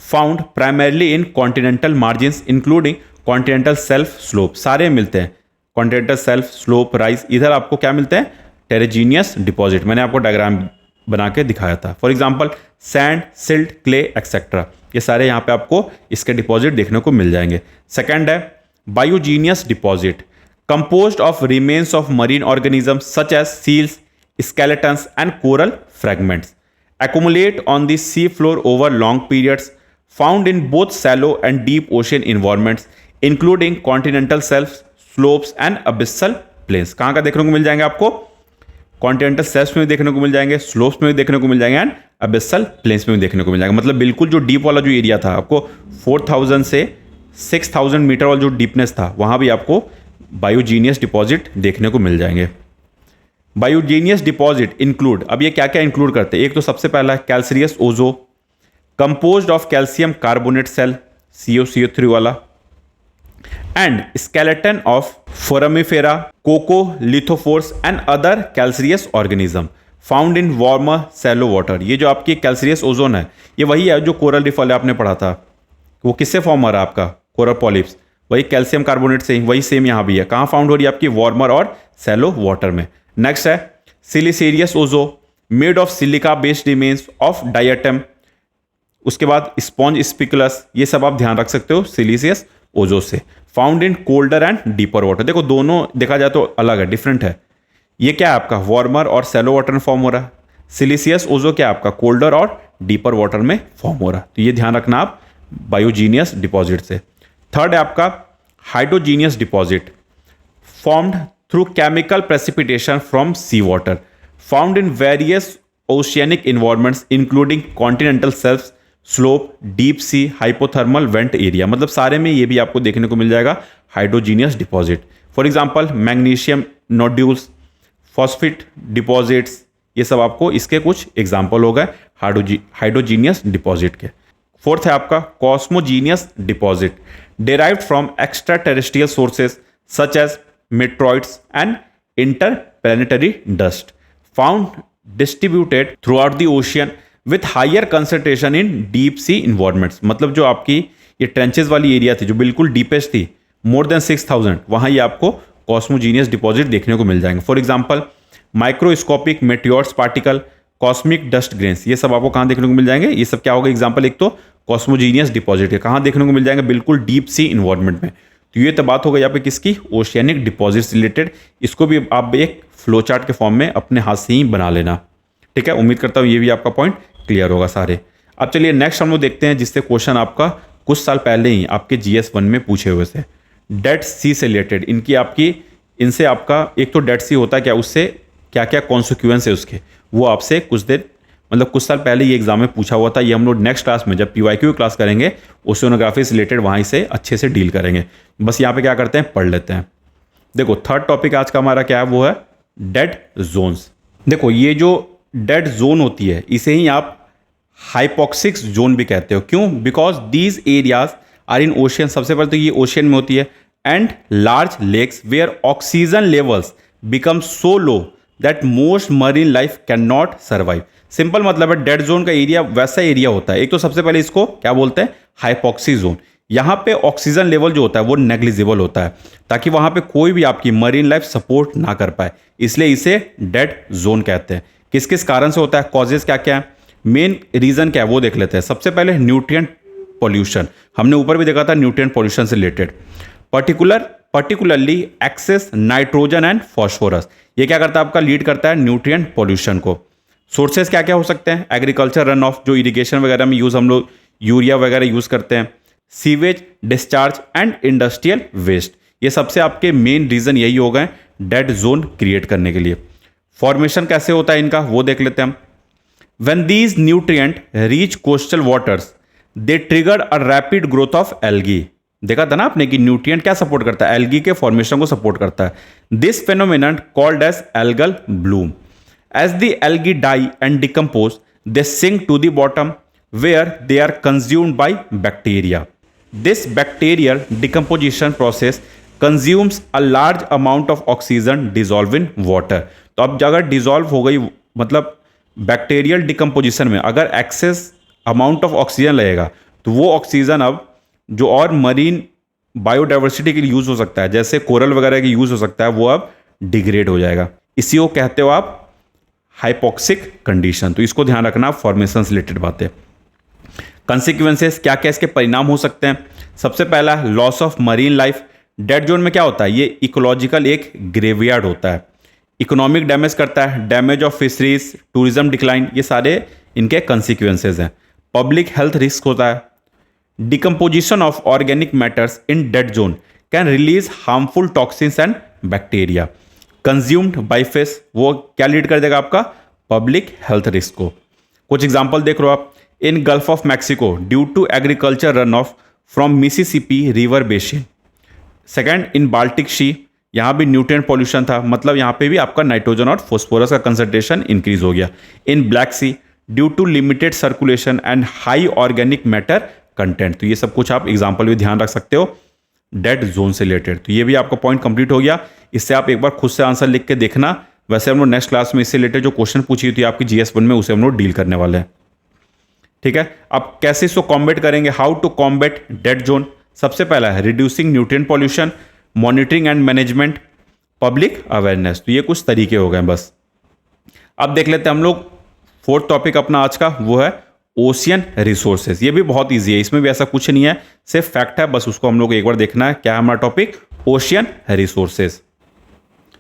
S1: found primarily in continental margins including continental shelf slope। सारे मिलते हैं, continental shelf slope, rise, इधर आपको क्या मिलते हैं, टेरिजीनियस डिपॉजिट। मैंने आपको डायग्राम बना के दिखाया था। For example sand, silt, clay etcetera, ये सारे यहाँ पे आपको इसके डिपॉजिट देखने को मिल जाएंगे। सेकेंड है बायोजीनियस deposit, composed of remains of marine organisms such as seals, skeletons and coral fragments, accumulate on the sea floor over long periods, found in both shallow and deep ocean environments including continental shelves, slopes and abyssal plains। कहाँ का देखने को मिल जाएंगे आपको, कॉन्टिनेंटल शेल्फ्स में भी देखने को मिल जाएंगे, स्लोप्स में भी देखने को मिल जाएंगे एंड अबिसल प्लेन्स में भी देखने को मिल जाएगा। मतलब बिल्कुल जो डीप वाला जो एरिया था, आपको 4000 से 6000 मीटर वाला जो डीपनेस था, वहाँ भी आपको बायोजीनियस डिपॉजिट देखने को मिल जाएंगे। बायोजीनियस डिपॉजिट इंक्लूड, अब ये क्या क्या इंक्लूड करते हैं, एक तो सबसे पहला calcareous ooze, composed of calcium carbonate shell, CO3 वाला, and skeleton of foraminifera, coccolithophores and other calcareous organism found in warmer shallow water. ये जो आपकी कैल्सीरियस ओजोन है, ये वही है जो कोरल रिफ वाले आपने पढ़ा था, वो किससे फॉर्म हो रहा है आपका, कोरल पॉलिप्स, वही कैल्शियम कार्बोनेट से, वही सेम यहाँ भी है। कहाँ फाउंड हो रही है आपकी, वार्मर और सैलो वाटर में। नेक्स्ट है siliceous ooze, made of silica based remains of diatom. उसके बाद स्पॉन्ज स्पिकुलस, ये सब आप ध्यान रख सकते हो सिलिसियस ओजो से। Found in colder and deeper water. देखो दोनों देखा जाए तो अलग है, डिफरेंट है। ये क्या है आपका, वार्मर और सैलो वाटर में फॉर्म हो रहा है। सिलिसियस ओजो क्या है आपका, कोल्डर और डीपर वाटर में फॉर्म हो रहा है। तो ये ध्यान रखना आप बायोजीनियस डिपॉजिट से। थर्ड है आपका hydrogenous deposit, formed through chemical precipitation from sea water, found in various oceanic environments including continental shelfs, slope, deep sea, hypothermal vent area. मतलब सारे में ये भी आपको देखने को मिल जाएगा हाइड्रोजीनियस deposit. For example magnesium nodules, phosphate deposits, ये सब आपको इसके कुछ एग्जांपल हो गए हाइड्रोजीनियस डिपॉजिट के। फोर्थ है आपका कॉस्मोजीनियस deposit, derived from extraterrestrial sources such as meteoroids and interplanetary dust, found distributed throughout the ocean with higher concentration in deep sea environments। मतलब जो आपकी ये ट्रेंचेस वाली एरिया थी जो बिल्कुल डीपेस्ट थी, मोर देन 6000, वहाँ ये आपको कॉस्मोजीनियस डिपॉजिट देखने को मिल जाएंगे। For example microscopic meteors particle, cosmic dust grains, ये सब आपको कहाँ देखने को मिल जाएंगे, ये सब क्या होगा एग्जाम्पल, एक तो कॉस्मोजीनियस डिपॉजिट है, कहाँ देखने को मिल जाएंगे, बिल्कुल डीप सी इन्वायरमेंट में। तो ये तो बात होगा यहाँ पे किसकी, ओशियनिक डिपॉजिट से रिलेटेड। इसको भी आप एक फ्लो चार्ट के फॉर्म में अपने हाथ से ही बना लेना, ठीक है। उम्मीद करता हूँ ये भी आपका पॉइंट क्लियर होगा सारे। अब चलिए नेक्स्ट हम लोग देखते हैं, जिससे क्वेश्चन आपका कुछ साल पहले ही आपके GS1 में पूछे हुए थे, डेड सी से रिलेटेड। इनसे आपका एक तो डेड सी होता है क्या, उससे क्या क्या कॉन्सिक्वेंस है उसके, वो आपसे कुछ साल पहले ये एग्जाम में पूछा हुआ था। ये हम लोग नेक्स्ट क्लास में जब PYQ क्लास करेंगे ओशियोनोग्राफी से रिलेटेड वहीं से अच्छे से डील करेंगे। बस यहाँ पे क्या करते हैं, पढ़ लेते हैं। देखो थर्ड टॉपिक आज का हमारा क्या है, वो है डेड जोन्स। देखो ये जो डेड जोन होती है इसे ही आप हाइपोक्सिक जोन भी कहते हो। क्यों, because these areas are in ocean. सबसे पहले तो ये ओशियन में होती है, and large lakes where oxygen levels become so low that most marine life cannot नॉट सर्वाइव। सिंपल मतलब है डेड जोन का एरिया वैसा एरिया होता है। एक तो सबसे पहले इसको क्या बोलते हैं, हाइपोक्सी जोन। यहाँ पे ऑक्सीजन लेवल जो होता है वो नेग्लिजिबल होता है, ताकि वहाँ पे कोई भी आपकी मरीन लाइफ सपोर्ट ना कर पाए, इसलिए इसे डेड जोन कहते हैं। किस किस कारण से होता है, कॉजेज क्या क्या है, मेन रीजन क्या है वो देख लेते हैं। सबसे पहले न्यूट्रिएंट पॉल्यूशन, हमने ऊपर भी देखा था न्यूट्रिएंट पॉल्यूशन से related. Particularly excess nitrogen and phosphorus, ये क्या करता है आपका, लीड करता है न्यूट्रिएंट पॉल्यूशन को। सोर्सेज क्या क्या हो सकते हैं, एग्रीकल्चर रन ऑफ, जो इरिगेशन वगैरह में यूज हम लोग यूरिया वगैरह यूज करते हैं, sewage discharge and industrial waste, ये सबसे आपके मेन रीज़न यही हो गए डेड जोन क्रिएट करने के लिए। फॉर्मेशन कैसे होता है इनका वो देख लेते हैं हम। When these nutrient reach coastal waters they trigger a rapid growth of algae. देखा था ना आपने कि न्यूट्रिएंट क्या सपोर्ट करता है, एल्गी के फॉर्मेशन को सपोर्ट करता है। This phenomenon called as algal bloom. As the algae die and decompose they sink to the bottom where they are consumed by bacteria. This bacterial decomposition process consumes a large amount of oxygen dissolved in water. तो अब अगर डिजॉल्व हो गई मतलब बैक्टीरियल डिकम्पोजिशन में अगर एक्सेस अमाउंट ऑफ ऑक्सीजन लगेगा तो वो ऑक्सीजन अब जो और मरीन बायोडाइवर्सिटी के लिए यूज हो सकता है जैसे कोरल वगैरह के यूज हो सकता है वो अब डिग्रेड हो जाएगा। इसी को कहते हो आप हाइपोक्सिक कंडीशन। तो इसको ध्यान रखना फॉर्मेशन से रिलेटेड बातें। कंसिक्वेंसेस क्या क्या इसके परिणाम हो सकते हैं। सबसे पहला loss of marine life. Dead zone में क्या होता है, ये इकोलॉजिकल एक ग्रेवयार्ड होता है। इकोनॉमिक डैमेज करता है, damage of fisheries, tourism decline, ये सारे इनके कंसिक्वेंसेज हैं। पब्लिक हेल्थ रिस्क होता है। Decomposition of organic matters in dead zone can release harmful toxins and bacteria consumed by fish. वो क्या लीड कर देगा आपका पब्लिक हेल्थ रिस्क को। कुछ एग्जांपल देख लो आप। In gulf of Mexico due to agriculture run of from Mississippi river basin. Second in Baltic Sea, यहाँ भी न्यूट्रिएंट पॉल्यूशन था, मतलब यहाँ पे भी आपका नाइट्रोजन और फॉस्फोरस का कंसंट्रेशन इंक्रीज हो गया। In Black Sea due to limited circulation and high organic matter content. तो ये सब कुछ आप एग्जाम्पल भी ध्यान रख सकते हो डेड जोन से रिलेटेड। तो ये भी आपका पॉइंट कंप्लीट हो गया। इससे आप एक बार खुद से आंसर लिख के देखना। वैसे हम लोग नेक्स्ट क्लास में इससे रिलेटेड जो क्वेश्चन पूछी थी आपकी GS1 में उसे हम लोग डील करने वाले हैं। ठीक है, अब कैसे इसको कॉम्बेट करेंगे, how to combat dead zone. सबसे पहला है reducing nutrient pollution, monitoring and management, public awareness. तो ये कुछ तरीके हो गए बस। अब देख लेते हैं हम लोग फोर्थ टॉपिक अपना आज का, वो है ओशियन रिसोर्सेज। ये भी बहुत ईजी है, इसमें भी ऐसा कुछ नहीं है, सिर्फ फैक्ट है, बस उसको हम लोग एक बार देखना है। क्या है हमारा टॉपिक, ओशियन रिसोर्सेज।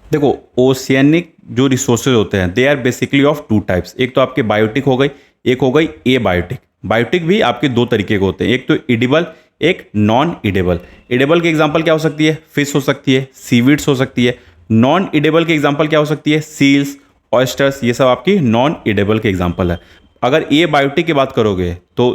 S1: देखो ओशियनिक जो रिसोर्सेज होते हैं they are basically of two types. एक तो आपके बायोटिक हो गई, एक हो गई ए बायोटिक। बायोटिक भी आपके दो तरीके के होते हैं, एक तो इडिबल, एक नॉन इडेबल। इडेबल के एग्जांपल क्या हो सकती है, फिश हो सकती है, सीवीड्स हो सकती है। नॉन इडेबल के एग्जांपल क्या हो सकती है, सील्स, ऑयस्टर्स, ये सब आपकी नॉन इडेबल के एग्जांपल है। अगर ए बायोटिक की बात करोगे तो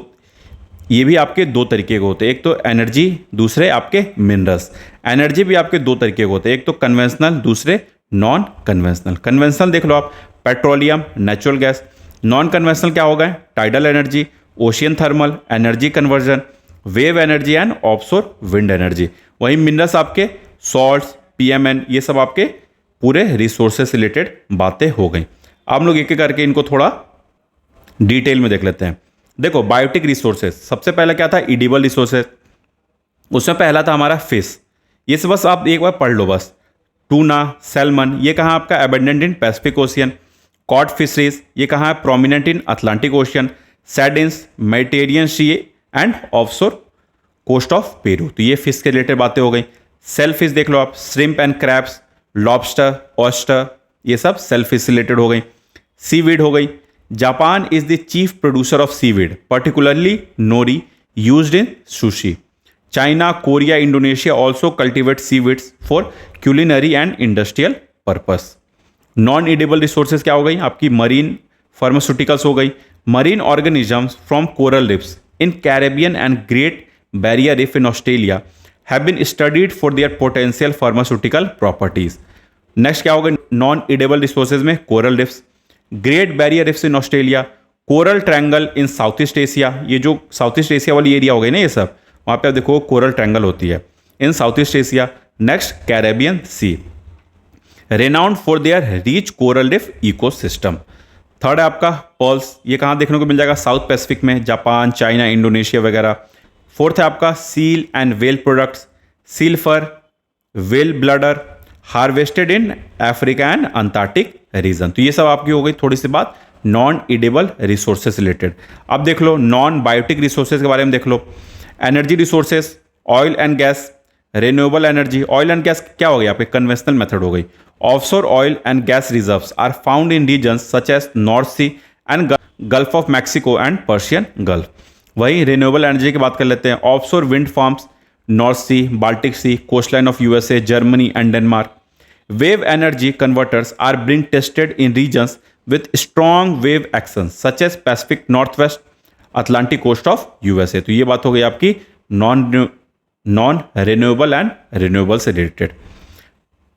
S1: ये भी आपके दो तरीके के होते हैं, एक तो एनर्जी, दूसरे आपके मिनरल्स। एनर्जी भी आपके दो तरीके के होते हैं, एक तो कन्वेंशनल, दूसरे नॉन कन्वेंशनल। कन्वेंशनल देख लो आप, petroleum, natural gas. Non conventional क्या होगा, tidal energy, ocean thermal, energy conversion, wave energy and offshore wind energy. वहीं मिनरल्स आपके सॉल्ट्स, PMN, ये सब आपके पूरे रिसोर्सेज से रिलेटेड बातें हो गई। आप लोग एक एक करके इनको थोड़ा डिटेल में देख लेते हैं। देखो बायोटिक रिसोर्सेज, सबसे पहला क्या था, इडिबल रिसोर्सेज। उसमें पहला था हमारा फिश। ये सब बस आप एक बार पढ़ लो बस। टूना, सैल्मन, ये कहाँ आपका abundant in Pacific Ocean. Cod fisheries, ये कहाँ है, prominent in Atlantic Ocean. Sardines, Mediterranean Sea and offshore coast of Peru. तो ये फिश के रिलेटेड बातें हो गई। सेल फिश देख लो आप, shrimp and crabs, lobster, oyster, ये सब सेल फिश से रिलेटेड हो गई। सीवीड हो गई। Japan is the chief producer of seaweed, particularly nori used in sushi. China, Korea, Indonesia also cultivate seaweeds for culinary and industrial purpose. Non edible resources क्या हो गई आपकी, मरीन फार्मास्यूटिकल्स हो गई। Marine organisms from coral reefs in Caribbean and Great Barrier Reef in Australia have been studied for their potential pharmaceutical properties. Next क्या होगा नॉन इडेबल रिसोर्सेज में, coral reefs, Great barrier riffs in Australia, coral triangle in South East Asia. ये जो साउथ ईस्ट एशिया वाली एरिया हो गई ना, ये सब वहाँ पे आप देखो कोरल ट्रायंगल होती है in South East Asia. Next Caribbean Sea, renowned for their rich coral reef ecosystem. Third है आपका पर्ल्स, ये कहाँ देखने को मिल जाएगा, साउथ पैसिफिक में, जापान, चाइना, इंडोनेशिया वगैरह। फोर्थ है आपका seal and whale products, seal fur, whale blubber, harvested in Africa and Antarctic region. तो ये सब आपकी हो गई थोड़ी सी बात नॉन इडेबल रिसोर्सेज रिलेटेड। अब देख लो नॉन बायोटिक रिसोर्सेज के बारे में देख लो। Energy resources, oil and gas, renewable energy. Oil and gas क्या हो गई आपके, कन्वेंशनल मेथड हो गई। Offshore oil and gas reserves are found in regions such as North Sea and Gulf of Mexico and Persian Gulf. वही रिन्यूएबल एनर्जी की बात कर लेते हैं। Offshore wind farms North Sea, Baltic Sea, coastline of USA, Germany, and Denmark. Wave energy converters are being tested in regions with strong wave actions such as Pacific Northwest, Atlantic coast of USA. तो ये बात हो गई आपकी नॉन रिन्यूएबल एंड रिन्यूएबल से रिलेटेड.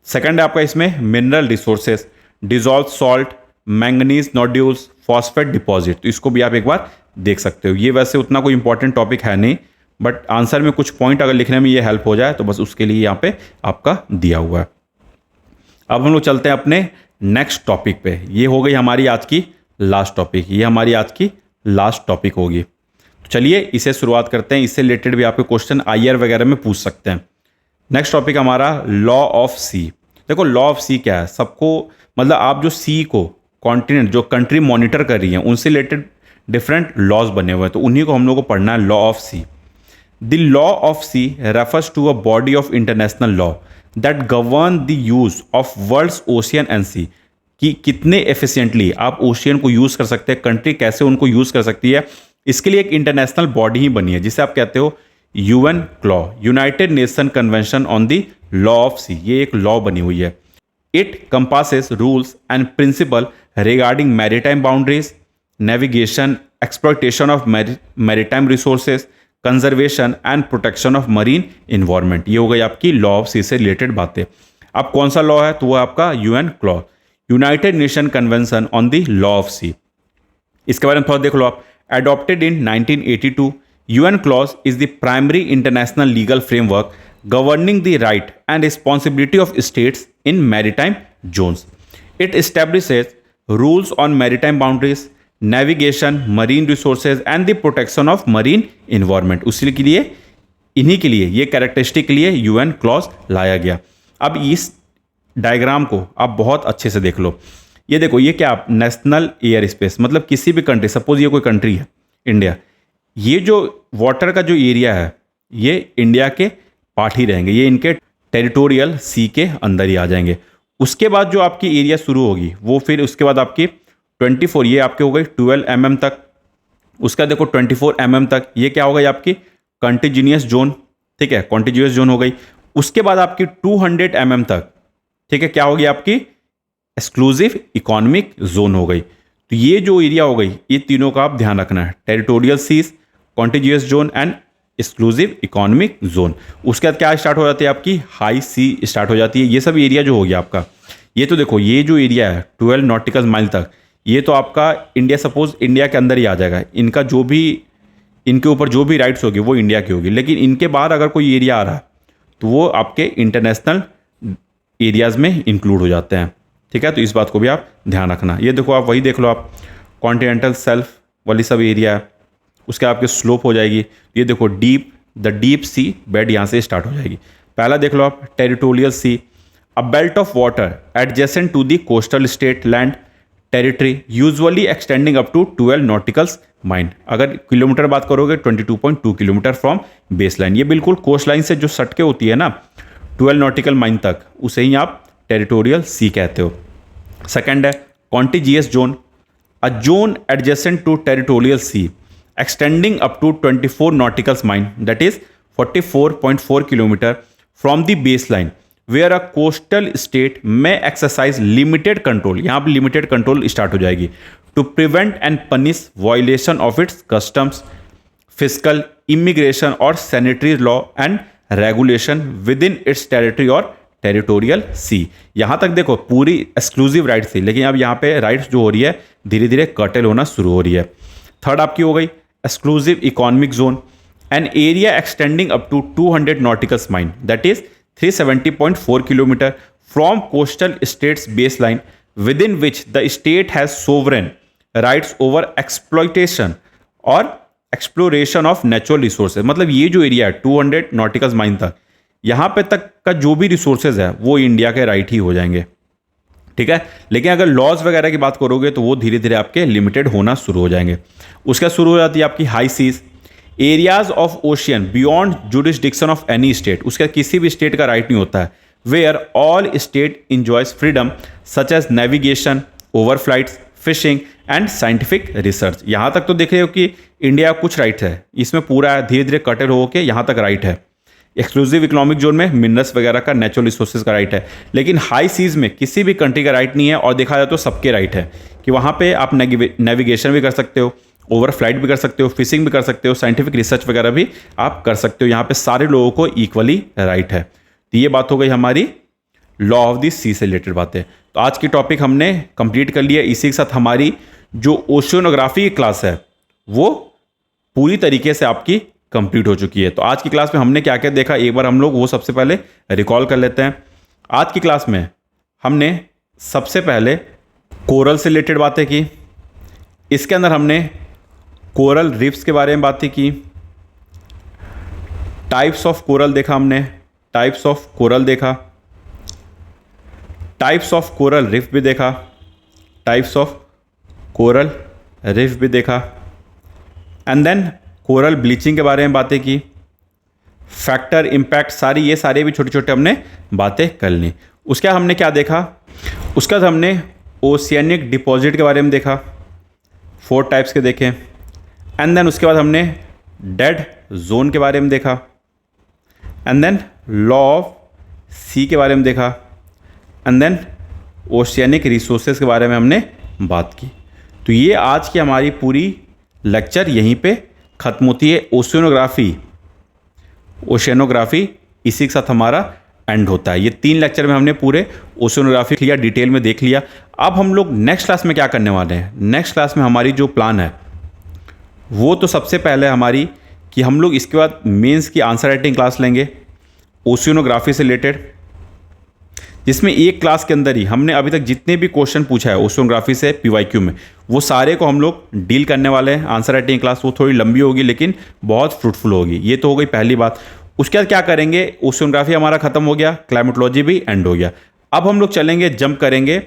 S1: सेकंड है आपका इसमें mineral resources, dissolve salt, manganese nodules, phosphate deposit. तो इसको भी आप एक बार देख सकते हो. ये वैसे उतना कोई इंपॉर्टेंट टॉपिक है नहीं, बट आंसर में कुछ पॉइंट अगर लिखने में ये हेल्प हो जाए तो बस उसके लिए यहाँ पे आपका दिया हुआ है. अब हम लोग चलते हैं अपने नेक्स्ट टॉपिक पे. ये हो गई हमारी आज की लास्ट टॉपिक. ये हमारी आज की लास्ट टॉपिक होगी. तो चलिए इसे शुरुआत करते हैं. इससे रिलेटेड भी आपके क्वेश्चन आईआर वगैरह में पूछ सकते हैं. नेक्स्ट टॉपिक हमारा लॉ ऑफ सी. देखो लॉ ऑफ सी क्या है, सबको मतलब आप जो सी को कॉन्टिनेंट जो कंट्री मॉनिटर कर रही हैं उनसे रिलेटेड डिफरेंट लॉज बने हुए हैं, तो उन्हीं को हम लोग को पढ़ना है. Law of sea. The law of sea refers to a body of international law that govern the use of world's ocean and sea. कि कितने एफिशिएंटली आप ओशियन को यूज कर सकते हैं, कंट्री कैसे उनको यूज कर सकती है, इसके लिए एक इंटरनेशनल बॉडी ही बनी है जिसे आप कहते हो UNCLOS, United Nation Convention on the law of sea. ये एक लॉ बनी हुई है. It encompasses rules and principle regarding maritime boundaries, navigation, exploitation of maritime resources, conservation and protection of marine environment. ये हो गई आपकी लॉ ऑफ सी से रिलेटेड बातें. अब कौन सा लॉ है, तो वो आपका UNCLOS, United Nation Convention on the law of sea. इसके बारे में थोड़ा देख लो आप. Adopted in 1982, UN clause is the primary international legal framework governing the right and responsibility of states in maritime zones. It establishes rules on maritime boundaries, navigation, marine resources and the protection of marine environment. उसी के लिए इन्हीं के लिए ये कैरेक्टरिस्टिक के लिए UN clause लाया गया. अब इस डायग्राम को आप बहुत अच्छे से देख लो. ये देखो, ये क्या आप नेशनल एयर स्पेस, मतलब किसी भी कंट्री, सपोज ये कोई कंट्री है इंडिया, ये जो वाटर का जो एरिया है ये इंडिया के पार्ट ही रहेंगे, ये इनके टेरिटोरियल सी के अंदर ही आ जाएंगे. उसके बाद जो आपकी एरिया शुरू होगी वो फिर उसके बाद आपकी 24, ये आपके हो गई 12 mm तक. उसका देखो 24 mm तक, ये क्या हो गई आपकी कॉन्टिन्यूस जोन. ठीक है, कॉन्टिन्यूस जोन हो गई. उसके बाद आपकी 200 mm तक, ठीक है, क्या होगी आपकी एक्सक्लूसिव इकोनॉमिक जोन हो गई. तो ये जो एरिया हो गई, ये तीनों का आप ध्यान रखना है, territorial seas, continuous zone and exclusive economic zone. उसके बाद क्या स्टार्ट हो जाती है आपकी हाई सी स्टार्ट हो जाती है. ये सब एरिया जो हो गया आपका, ये तो देखो ये जो एरिया है 12 नॉटिकल माइल तक, ये तो आपका इंडिया, सपोज इंडिया के अंदर ही आ जाएगा. इनका जो भी, इनके ऊपर जो भी राइट्स होगी वो इंडिया की होगी. लेकिन इनके बाहर अगर कोई एरिया आ रहा है तो वो आपके इंटरनेशनल एरियाज में इंक्लूड हो जाते हैं. ठीक है, तो इस बात को भी आप ध्यान रखना. ये देखो आप वही देख लो, आप कॉन्टिनेंटल सेल्फ वाली सब एरिया है, उसके आपके स्लोप हो जाएगी. ये देखो द डीप सी बेड यहाँ से स्टार्ट हो जाएगी. पहला देख लो आप territorial sea, a belt of water adjacent to the coastal state land territory usually extending up to 12 nauticals mile. अगर किलोमीटर बात करोगे 22.2 किलोमीटर फ्रॉम बेस लाइन. ये बिल्कुल कोस्ट लाइन से जो सटके होती है ना 12 नॉटिकल माइल तक, उसे ही आप टेरिटोरियल सी कहते हो. सेकंड है contiguous zone, a zone adjacent to territorial sea extending up to 24 nautical mile, that is 44.4 kilometer from the baseline, where a coastal state may exercise limited control. यहाँ पे limited control start हो जाएगी to prevent and punish violation of its customs, fiscal, immigration और sanitary law and regulation within its territory और टेरिटोरियल सी. यहाँ तक देखो पूरी एक्सक्लूसिव राइट थी, लेकिन अब यहाँ पे राइट्स जो हो रही है धीरे धीरे कर्टेल होना शुरू हो रही है. थर्ड आपकी हो गई exclusive economic zone, an area extending up to 200 nautical mile, that is 370.4 kilometer from coastal state's baseline, within which the state has sovereign rights over exploitation और exploration of natural resources. मतलब ये जो एरिया है 200 nautical mile तक, यहाँ पे तक का जो भी रिसोर्सेज है वो इंडिया के राइट ही हो जाएंगे. ठीक है, लेकिन अगर लॉज वगैरह की बात करोगे तो वो धीरे धीरे आपके लिमिटेड होना शुरू हो जाएंगे. उसका शुरू हो जाती है आपकी high seas, areas of ocean beyond jurisdiction of any state. उसका किसी भी स्टेट का राइट नहीं होता है. Where all state enjoys freedom such as navigation, overflights, fishing and scientific research. यहाँ तक तो देख रहे हो कि इंडिया कुछ राइट है, इसमें पूरा धीरे धीरे कटर होकर यहाँ तक राइट है. एक्सक्लूसिव इकोनॉमिक जोन में मिनरल्स वगैरह का, नेचुरल रिसोर्सेज का राइट है। लेकिन हाई सीज में किसी भी कंट्री का राइट नहीं है, और देखा जाए तो सबके राइट है कि वहाँ पे आप नेविगेशन भी कर सकते हो, ओवर फ्लाइट भी कर सकते हो, फिशिंग भी कर सकते हो, साइंटिफिक रिसर्च वगैरह भी आप कर सकते हो। यहाँ पे सारे लोगों को इक्वली राइट है। तो ये बात हो गई हमारी लॉ ऑफ द सी से रिलेटेड बातें। तो आज की टॉपिक हमने कंप्लीट कर लिया। इसी के साथ हमारी जो ओशियोनोग्राफी की क्लास है वो पूरी तरीके से आपकी कंप्लीट हो चुकी है। तो आज की क्लास में हमने क्या क्या देखा, एक बार हम लोग वो सबसे पहले रिकॉल कर लेते हैं। आज की क्लास में हमने सबसे पहले कोरल से रिलेटेड बातें की। इसके अंदर हमने कोरल रीफ्स के बारे में बातें की, टाइप्स ऑफ कोरल देखा हमने, टाइप्स ऑफ कोरल देखा, टाइप्स ऑफ कोरल रीफ भी देखा, टाइप्स ऑफ कोरल रीफ भी देखा, एंड देन कोरल ब्लीचिंग के बारे में बातें की, फैक्टर, इम्पैक्ट, सारी ये सारे भी छोटे छोटे हमने बातें कर ली। उसके बाद हमने क्या देखा, उसके बाद हमने ओशियनिक डिपॉजिट के बारे में देखा, 4 टाइप्स के देखे, एंड देन उसके बाद हमने डेड जोन के बारे में देखा, एंड देन लॉ ऑफ सी के बारे में देखा, एंड देन ओशियनिक रिसोर्सेज के बारे में हमने बात की। तो ये आज की हमारी पूरी लेक्चर यहीं पे ख़त्म होती है। ओशियनोग्राफी इसी के साथ हमारा एंड होता है। ये 3 लेक्चर में हमने पूरे ओशियनोग्राफी लिया, डिटेल में देख लिया। अब हम लोग नेक्स्ट क्लास में क्या करने वाले हैं, नेक्स्ट क्लास में हमारी जो प्लान है वो तो सबसे पहले हमारी कि हम लोग इसके बाद मेंस की आंसर राइटिंग क्लास लेंगे ओशियनोग्राफी से रिलेटेड, जिसमें एक क्लास के अंदर ही हमने अभी तक जितने भी क्वेश्चन पूछा है ओशियोग्राफी से पीवाईक्यू में, वो सारे को हम लोग डील करने वाले हैं। आंसर राइटिंग क्लास वो थोड़ी लंबी होगी लेकिन बहुत फ्रूटफुल होगी। ये तो हो गई पहली बात। उसके बाद क्या करेंगे, ओशियोग्राफी हमारा खत्म हो गया, क्लाइमेटोलॉजी भी एंड हो गया। अब हम लोग चलेंगे, जंप करेंगे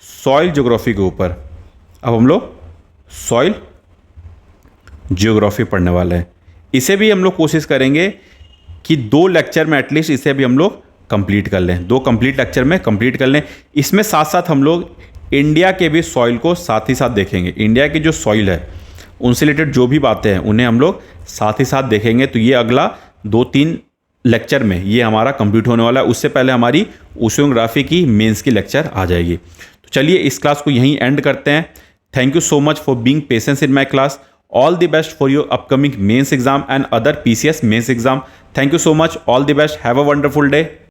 S1: सॉइल ज्योग्राफी के ऊपर। अब हम लोग सॉइल ज्योग्राफी पढ़ने वाले हैं। इसे भी हम लोग कोशिश करेंगे कि 2 लेक्चर में एटलीस्ट इसे भी हम लोग कंप्लीट कर लें, 2 कंप्लीट लेक्चर में कंप्लीट कर लें। इसमें साथ साथ हम लोग इंडिया के भी सॉइल को साथ ही साथ देखेंगे। इंडिया की जो सॉइल है उनसे रिलेटेड जो भी बातें हैं उन्हें हम लोग साथ ही साथ देखेंगे। तो ये अगला 2-3 लेक्चर में ये हमारा कंप्लीट होने वाला है। उससे पहले हमारी ओशियोग्राफी की मेंस की लेक्चर आ जाएगी। तो चलिए इस क्लास को यहीं एंड करते हैं। Thank you so much for being patience in my class. All the best for your upcoming mains exam and other PCS mains exam. Thank you so much. All the best. Have a wonderful day.